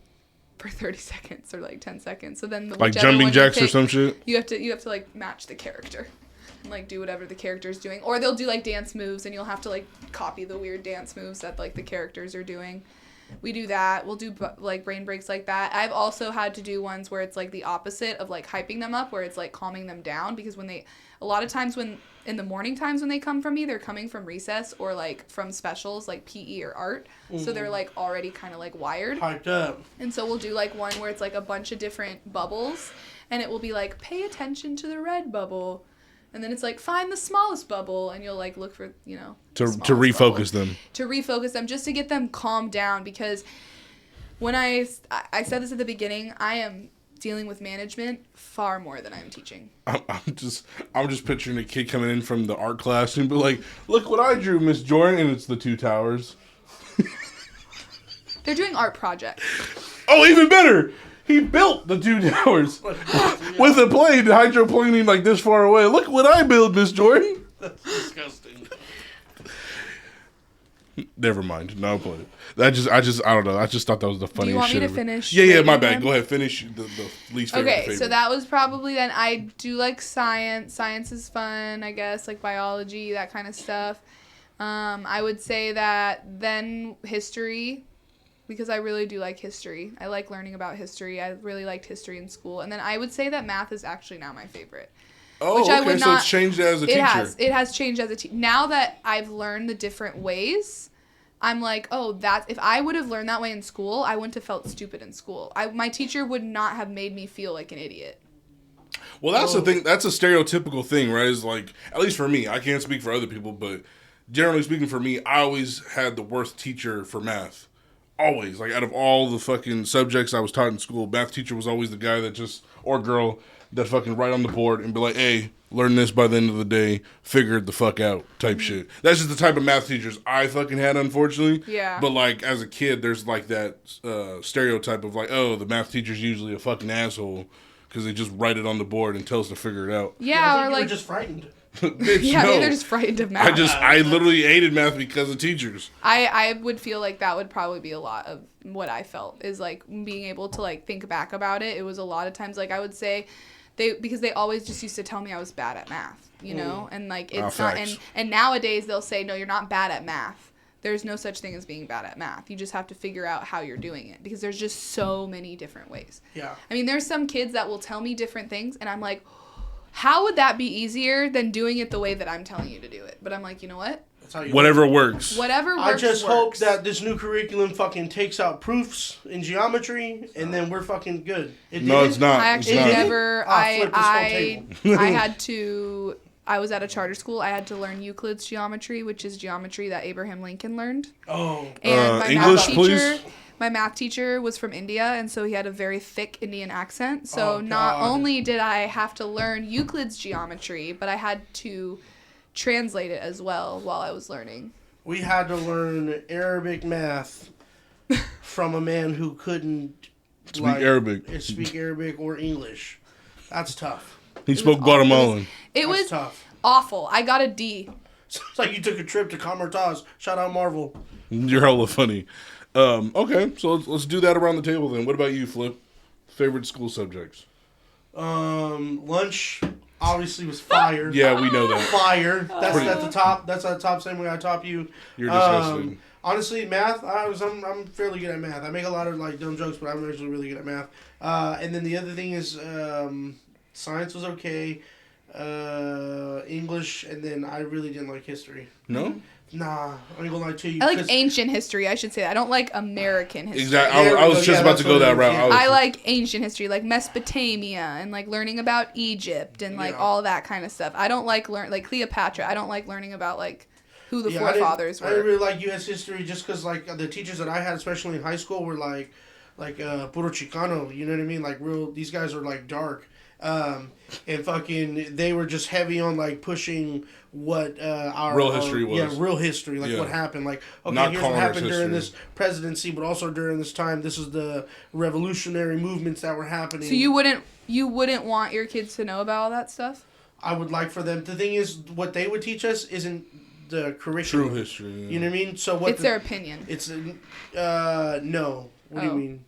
for 30 seconds or like 10 seconds. So then Like whichever jumping one you jacks or pick, some shit? You have to like match the character and like do whatever the character is doing. Or they'll do like dance moves and you'll have to like copy the weird dance moves that like the characters are doing. We do that. We'll do like brain breaks like that. I've also had to do ones where it's like the opposite of like hyping them up, where it's like calming them down, because a lot of times when in the morning times when they come from me, they're coming from recess or like from specials like PE or art. So they're like already kind of like wired. Hyped up. And so we'll do like one where it's like a bunch of different bubbles, and it will be like, pay attention to the red bubble. And then it's like, find the smallest bubble, and you'll like look for, you know, To the smallest refocus bubble. them. To refocus them, just to get them calmed down, because when I said this at the beginning, I am dealing with management far more than I'm teaching. I'm just picturing a kid coming in from the art class and be like, look what I drew, Miss Jorrin, and it's the two towers. They're doing art projects. Oh, even better! He built the two towers with a plane hydroplaning like this far away. Look what I built, Miss Jordan. That's disgusting. Never mind. No, play it. I don't know. I just thought that was the funniest shit. Do you want me to ever. finish? Yeah, my rating bad. them? Go ahead. Finish the least favorite. Okay, so that was probably then. I do like science. Science is fun, I guess, like biology, that kind of stuff. I would say that then history because I really do like history. I like learning about history. I really liked history in school. And then I would say that math is actually now my favorite. Oh, which I okay. would So not, it's changed as a teacher. It has changed as a teacher. Now that I've learned the different ways, I'm like, oh, if I would have learned that way in school, I wouldn't have felt stupid in school. My teacher would not have made me feel like an idiot. Well, that's the thing. That's a stereotypical thing, right? Is like, at least for me, I can't speak for other people, but generally speaking, for me, I always had the worst teacher for math. Always. Like, out of all the fucking subjects I was taught in school, math teacher was always the guy that just, or girl, that fucking write on the board and be like, hey, learn this by the end of the day, figure it the fuck out type shit. That's just the type of math teachers I fucking had, unfortunately. Yeah. But, like, as a kid, there's, like, that stereotype of, like, oh, the math teacher's usually a fucking asshole because they just write it on the board and tell us to figure it out. Yeah, I or think you like... were just frightened. Bitch, yeah, no. maybe they're just frightened of math. I literally hated math because of teachers. I would feel like that would probably be a lot of what I felt, is like being able to like think back about it. It was a lot of times, like I would say, because they always just used to tell me I was bad at math, you know, and like it's not, and nowadays they'll say, no, you're not bad at math. There's no such thing as being bad at math. You just have to figure out how you're doing it, because there's just so many different ways. Yeah. I mean, there's some kids that will tell me different things, and I'm like, how would that be easier than doing it the way that I'm telling you to do it? But I'm like, you know what? That's how you Whatever works. Whatever works. I just works. hope that this new curriculum fucking takes out proofs in geometry, and then we're fucking good. No, it's not. I actually It's not. never. Flip this whole table. I had to. I was at a charter school. I had to learn Euclid's geometry, which is geometry that Abraham Lincoln learned. Oh. And my English, math teacher, please. my math teacher was from India, and so he had a very thick Indian accent. So Oh, not God. only did I have to learn Euclid's geometry, but I had to translate it as well while I was learning. We had to learn Arabic math from a man who couldn't Speak Arabic. speak Arabic or English. That's tough. He spoke awful. Guatemalan. It That's was tough. awful. I got a D. It's like you took a trip to Comertaz. Shout out Marvel. You're hella funny. Okay, so let's do that around the table then. What about you, Flip? Favorite school subjects? Lunch obviously was fire. Yeah, we know that. Fire. That's at the top. That's at the top. Same way I top you. You're disgusting. Honestly, math. I'm fairly good at math. I make a lot of like dumb jokes, but I'm actually really good at math. And then the other thing is science was okay. English, and then I really didn't like history. No? Nah, I ain't gonna lie to you. I like ancient history. I should say that. I don't like American history. Exactly. There we I was go. just Yeah, about to that's go what it that is, route. yeah. I like ancient history, like Mesopotamia, and like learning about Egypt and like Yeah. all that kind of stuff. I don't like like Cleopatra. I don't like learning about like who the I forefathers didn't were. really like U.S. history just because like the teachers that I had, especially in high school, were like puro Chicano. You know what I mean? Like real. These guys are like dark. And fucking, they were just heavy on like pushing what our Real history was. Yeah, real history, like Yeah. what happened. Like, okay, Not here's what Congress happened during history. this presidency, but also during this time, this is the revolutionary movements that were happening. So you wouldn't want your kids to know about all that stuff? I would like for them. The thing is, what they would teach us isn't the curriculum. True history. Yeah. You know what I mean? So what? It's their opinion. It's no. What do you Oh. mean?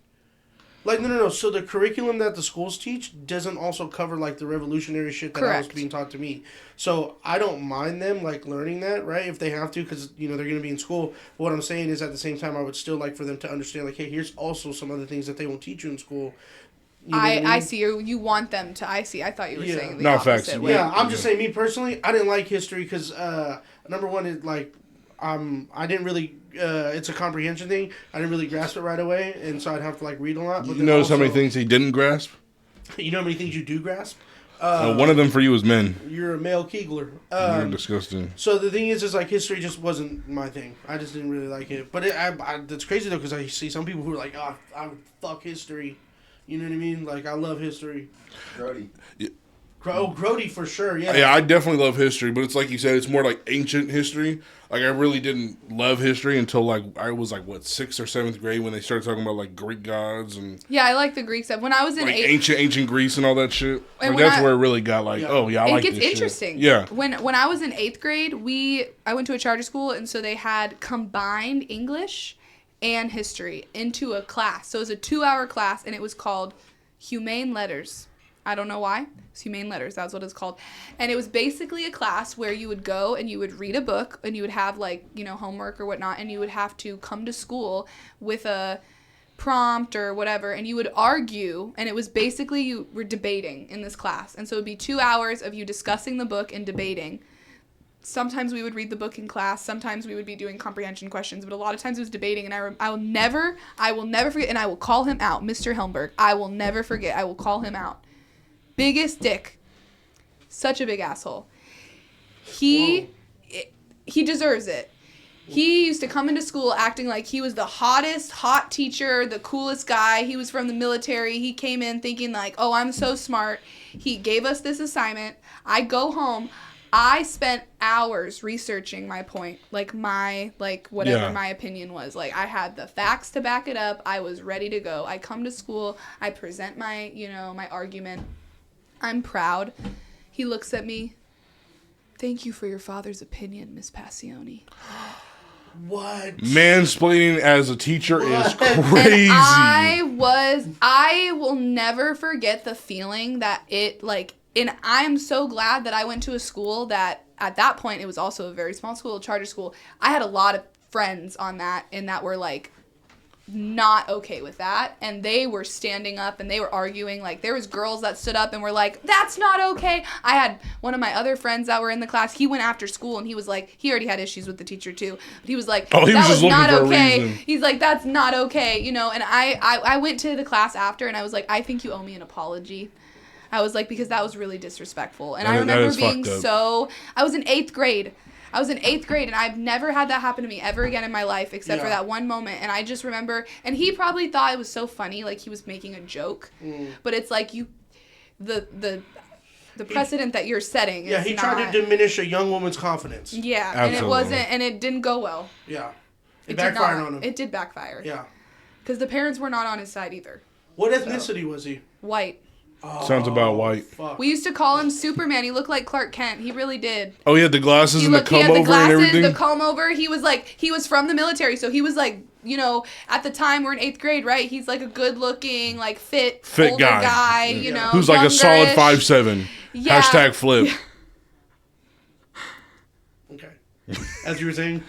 Like no. So the curriculum that the schools teach doesn't also cover like the revolutionary shit that I was Correct. being taught to me. So I don't mind them like learning that, right? If they have to, because you know they're gonna be in school. But what I'm saying is, at the same time, I would still like for them to understand, like, hey, here's also some other things that they won't teach you in school. You know what I mean? see. You want them to. I see. I thought you were Yeah. saying the No, opposite facts. way. Yeah, I'm just saying, me personally, I didn't like history because number one, it like I didn't really. It's a comprehension thing. I didn't really grasp it right away, and so I'd have to like read a lot. But You then notice how many also- things he didn't grasp? You know how many things you do grasp? One of them for you is men. You're a male Keegler. You're disgusting. So the thing is like history just wasn't my thing. I just didn't really like it. But it's crazy though because I see some people who are like, oh, I would fuck history. You know what I mean? Like I love history. Grody. Grody for sure. Yeah. Yeah, I definitely love history, but it's like you said, it's more like ancient history. Like I really didn't love history until like I was like what 6th or 7th grade when they started talking about like Greek gods and Yeah, I like the Greek stuff. When I was in like eighth, ancient Greece and all that shit. And Like when that's I- where it really got like, Yeah. oh yeah, I it like gets this interesting. shit. Yeah. When I was in 8th grade, I went to a charter school, and so they had combined English and history into a class. So it was a 2-hour class, and it was called Humane Letters. I don't know why. It's humane letters. That's what it's called. And it was basically a class where you would go and you would read a book and you would have like, you know, homework or whatnot. And you would have to come to school with a prompt or whatever. And you would argue. And it was basically you were debating in this class. And so it would be 2 hours of you discussing the book and debating. Sometimes we would read the book in class. Sometimes we would be doing comprehension questions. But a lot of times it was debating. And I will never forget. And I will call him out, Mr. Helmberg. I will never forget. I will call him out. Biggest dick. Such a big asshole. He deserves it. He used to come into school acting like he was the hottest, hot teacher, the coolest guy. He was from the military. He came in thinking like, oh, I'm so smart. He gave us this assignment. I go home. I spent hours researching my point, whatever my opinion was. Like, I had the facts to back it up. I was ready to go. I come to school. I present my, my argument. I'm proud. He looks at me. Thank you for your father's opinion, Miss Passione. What? Mansplaining as a teacher is crazy. And I will never forget the feeling that and I'm so glad that I went to a school that at that point, it was also a very small school, a charter school. I had a lot of friends on that and that were like not okay with that. And they were standing up and they were arguing. Like there was girls that stood up and were like, that's not okay. I had one of my other friends that were in the class. He went after school and he was like, he already had issues with the teacher too. But he was like, he that was was not looking for a okay. reason. He's like, that's not okay. And I went to the class after and I was like, I think you owe me an apology. I was like, because that was really disrespectful. And I remember being I was in 8th grade. And I've never had that happen to me ever again in my life except for that one moment. And I just remember, and he probably thought it was so funny, like he was making a joke. But it's like the precedent that you're setting. Yeah, he tried to diminish a young woman's confidence. Yeah, Absolutely. and it didn't go well. Yeah. It backfired on him. It did backfire. Yeah. Because the parents were not on his side either. What ethnicity was he? White. Sounds about white. Fuck. We used to call him Superman. He looked like Clark Kent. He really did. Oh, he had the glasses and the comb over and everything? The comb over. He was from the military, so he was like, at the time we're in 8th grade, right? He's like a good looking, like fit older guy, who's like a solid 5'7". Yeah. Hashtag flip. Okay. As you were saying?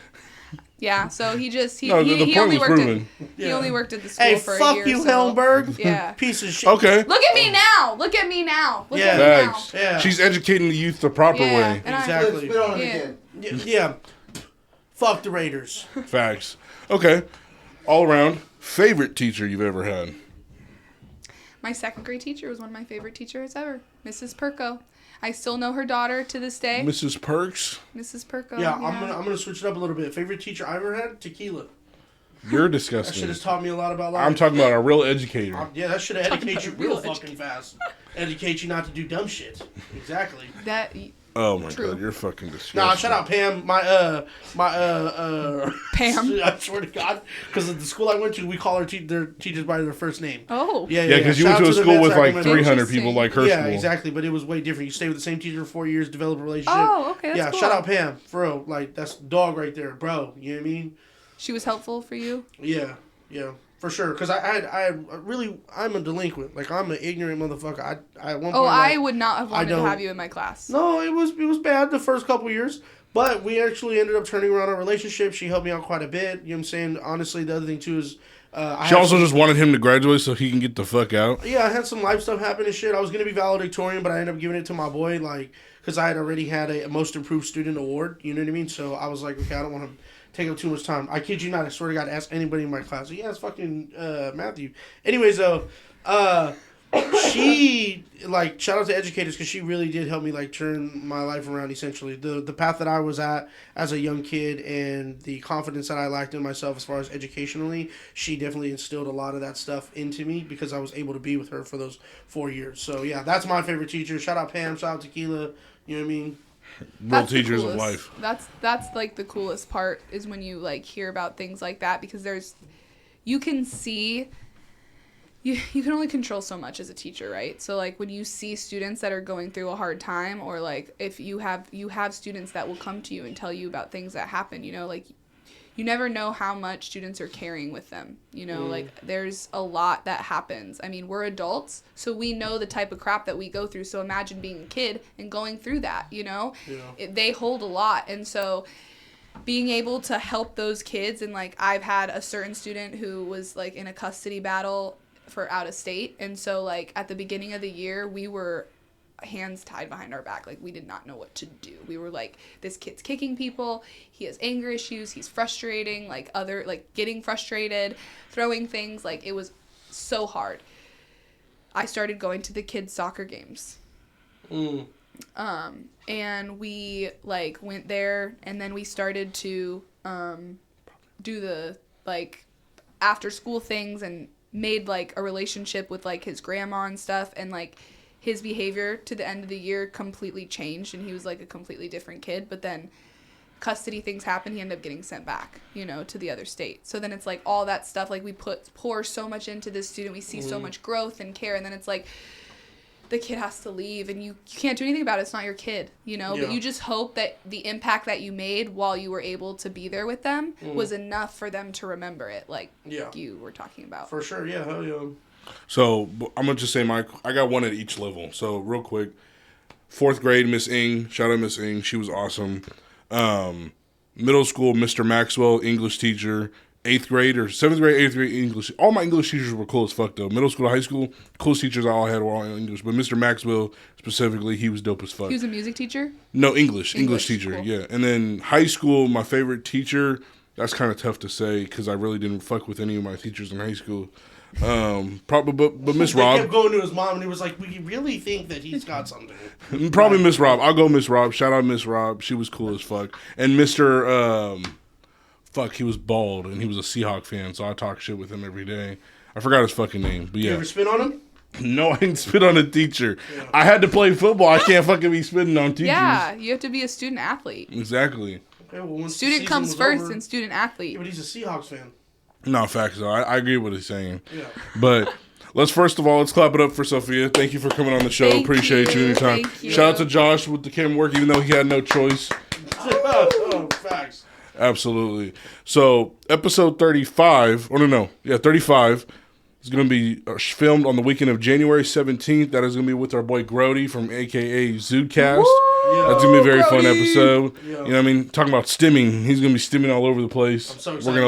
Yeah, so he point only was worked proven. he only worked at the school Hey, for a fuck year. you, so. Helmberg. Yeah. Piece of shit. Okay. Look at me now. Look at me now. Thanks. Yeah. She's educating the youth the proper way. And Exactly. Spit on him again. Yeah. Fuck the Raiders. Facts. Okay. All around, favorite teacher you've ever had? My 2nd grade teacher was one of my favorite teachers ever, Mrs. Perko. I still know her daughter to this day. Mrs. Perks? Mrs. Perko. Yeah, I'm gonna switch it up a little bit. Favorite teacher I ever had? Tequila. You're That shit disgusting. has taught me a lot about life. I'm talking about a real educator. Yeah, that should educate you real real fucking fast. Educate you not to do dumb shit. Exactly. That Oh my True. god, you're fucking disgusting. Nah, shout out Pam. My Pam. I swear to God, because at the school I went to, we call their teachers by their first name. Oh. Yeah, Yeah, because you went Shout to a out the school Vets with like Sacramento. 300 people like her Yeah, school. exactly. But it was way different. You stay with the same teacher for 4 years, develop a relationship. Oh, okay, that's yeah, cool. shout out Pam, for real. Like that's dog right there, bro. You know what I mean? She was helpful for you? Yeah, for sure. Because I'm a delinquent. Like I'm an ignorant motherfucker. I at one point. I would not have wanted to don't- have you in my class. No, it was bad the first couple years. But we actually ended up turning around our relationship. She helped me out quite a bit. You know what I'm saying? Honestly, the other thing too is She also just wanted him to graduate so he can get the fuck out. Yeah, I had some life stuff happen and shit. I was going to be valedictorian, but I ended up giving it to my boy, like, because I had already had a most improved student award. You know what I mean? So I was like, okay, I don't want to take up too much time. I kid you not. I swear to God, ask anybody in my class. Yeah, it's fucking Matthew. Anyways, though, she, like, shout out to Educators because she really did help me, like, turn my life around, essentially. The path that I was at as a young kid and the confidence that I lacked in myself as far as educationally, she definitely instilled a lot of that stuff into me because I was able to be with her for those 4 years. So, yeah, that's my favorite teacher. Shout out Pam, shout out Tequila. You know what I mean? Real That's the teachers of coolest. life. That's like the coolest part is when you like hear about things like that because you can see you can only control so much as a teacher, right? So like when you see students that are going through a hard time or like if you have students that will come to you and tell you about things that happen, like you never know how much students are carrying with them. You know, like there's a lot that happens. I mean, we're adults, so we know the type of crap that we go through. So imagine being a kid and going through that, you know? They hold a lot. And so being able to help those kids, and like I've had a certain student who was like in a custody battle for out of state. And so like at the beginning of the year, we were hands tied behind our back. Like we did not know what to do. We were like, this kid's kicking people, he has anger issues, he's frustrating, like getting frustrated, throwing things. Like it was so hard. I started going to the kids' soccer games. And we like went there, and then we started to do the like after school things, and made like a relationship with like his grandma and stuff. And like his behavior to the end of the year completely changed, and he was like a completely different kid. But then custody things happened, he ended up getting sent back, you know, to the other state. So then it's like all that stuff, like we pour so much into this student, we see so much growth and care, and then it's like the kid has to leave, and you can't do anything about it. It's not your kid, you know. But you just hope that the impact that you made while you were able to be there with them was enough for them to remember it, like you were talking about. For sure, yeah, hell yeah. So I'm gonna just say, Mike, I got one at each level. So real quick, 4th grade, Miss Ing, shout out Miss Ing, she was awesome. Middle school, Mr. Maxwell, English teacher. 8th grade or 7th grade, 8th grade English. All my English teachers were cool as fuck though. Middle school to high school, coolest teachers I all had were all in English. But Mr. Maxwell specifically, he was dope as fuck. He was a music teacher? No, English teacher, cool. Yeah. And then high school, my favorite teacher, that's kind of tough to say because I really didn't fuck with any of my teachers in high school. Probably, but Miss Rob. He kept going to his mom, and he was like, "We really think that he's got something." Probably Miss Rob. I'll go Miss Rob. Shout out Miss Rob. She was cool as fuck. And Mr. He was bald, and he was a Seahawk fan, so I talk shit with him every day. I forgot his fucking name, but yeah. You ever spit on him? No, I didn't spit on a teacher. Yeah. I had to play football. I can't fucking be spitting on teachers. Yeah, you have to be a student athlete. Exactly. Okay, well, student comes first and student athlete. Yeah, but he's a Seahawks fan. No, facts though. I agree with what he's saying. Yeah. But let's first clap it up for Sophia. Thank you for coming on the show. Appreciate you anytime. Shout out to Josh with the camera work, even though he had no choice. Facts. Absolutely. So, episode 35, 35 is going to be filmed on the weekend of January 17th. That is going to be with our boy Grody from AKA Zoodcast. Yeah. That's going to be a very fun Grody. episode. Yeah. You know what I mean? Talking about stimming. He's going to be stimming all over the place. I'm so excited. We're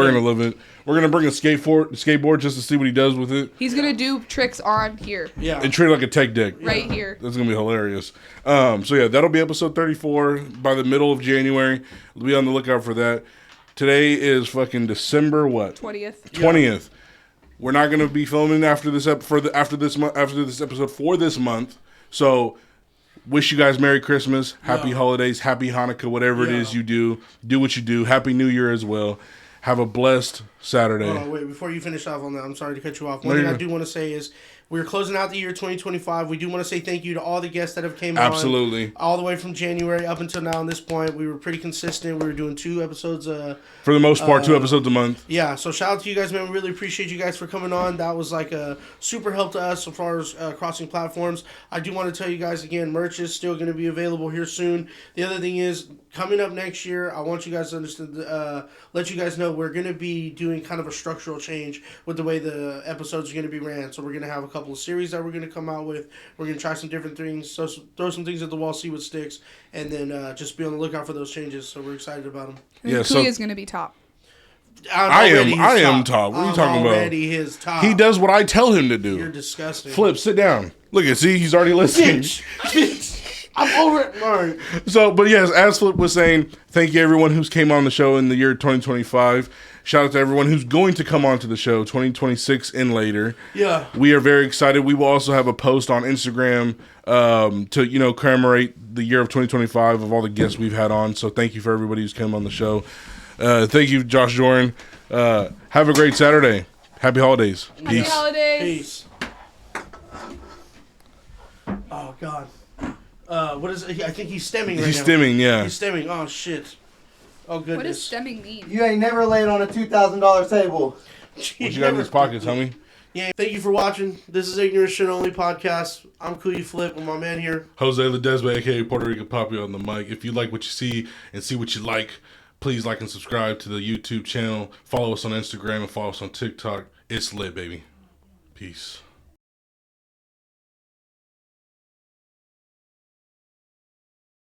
going to love it. We're going to bring a skateboard just to see what he does with it. He's going to do tricks on here. Yeah. And treat it like a tech deck. Right here. That's going to be hilarious. So, yeah, that'll be episode 34 by the middle of January. Be on the lookout for that. Today is fucking December what? 20th. Yeah. We're not going to be filming after this episode for this month. So, wish you guys Merry Christmas, Happy Holidays, Happy Hanukkah, whatever it is you do. Do what you do. Happy New Year as well. Have a blessed Saturday. Oh, wait, before you finish off on that, I'm sorry to cut you off. One thing I do want to say is we're closing out the year 2025. We do want to say thank you to all the guests that have came on. Absolutely. All the way from January up until now. On this point, we were pretty consistent. We were doing 2 episodes. For the most part, 2 episodes a month. Yeah, so shout out to you guys, man. We really appreciate you guys for coming on. That was like a super help to us as far as crossing platforms. I do want to tell you guys again, merch is still going to be available here soon. The other thing is, coming up next year, I want you guys to understand, let you guys know we're going to be doing kind of a structural change with the way the episodes are going to be ran. So we're going to have a couple of series that we're going to come out with. We're going to try some different things, so throw some things at the wall, see what sticks, and then just be on the lookout for those changes. So we're excited about them. Yeah, Kuya is going to be top. I am top. What are you talking about? Already his top. He does what I tell him to do. You're disgusting. Flip, sit down. Look at, see, he's already listening. I'm over it. All right. So, but yes, as Flip was saying, thank you everyone who's came on the show in the year 2025. Shout out to everyone who's going to come on to the show 2026 and later. Yeah. We are very excited. We will also have a post on Instagram to, commemorate the year of 2025 of all the guests we've had on. So thank you for everybody who's come on the show. Thank you, Josh Jorrin. Have a great Saturday. Happy holidays. Happy Peace. holidays. Peace. Oh, God. What is it? I think he's stemming right now. He's stemming, yeah. He's stemming. Oh, shit. Oh, goodness. What does stemming mean? You ain't never laid on a $2,000 table. What you got in his pockets, homie? Yeah, thank you for watching. This is Ignorant Shit Only Podcast. I'm Kuya Flip with my man here. Jose Ledesma, a.k.a. Puerto Rican Poppy on the mic. If you like what you see and see what you like, Please like and subscribe to the YouTube channel. Follow us on Instagram and follow us on TikTok. It's lit, baby. Peace.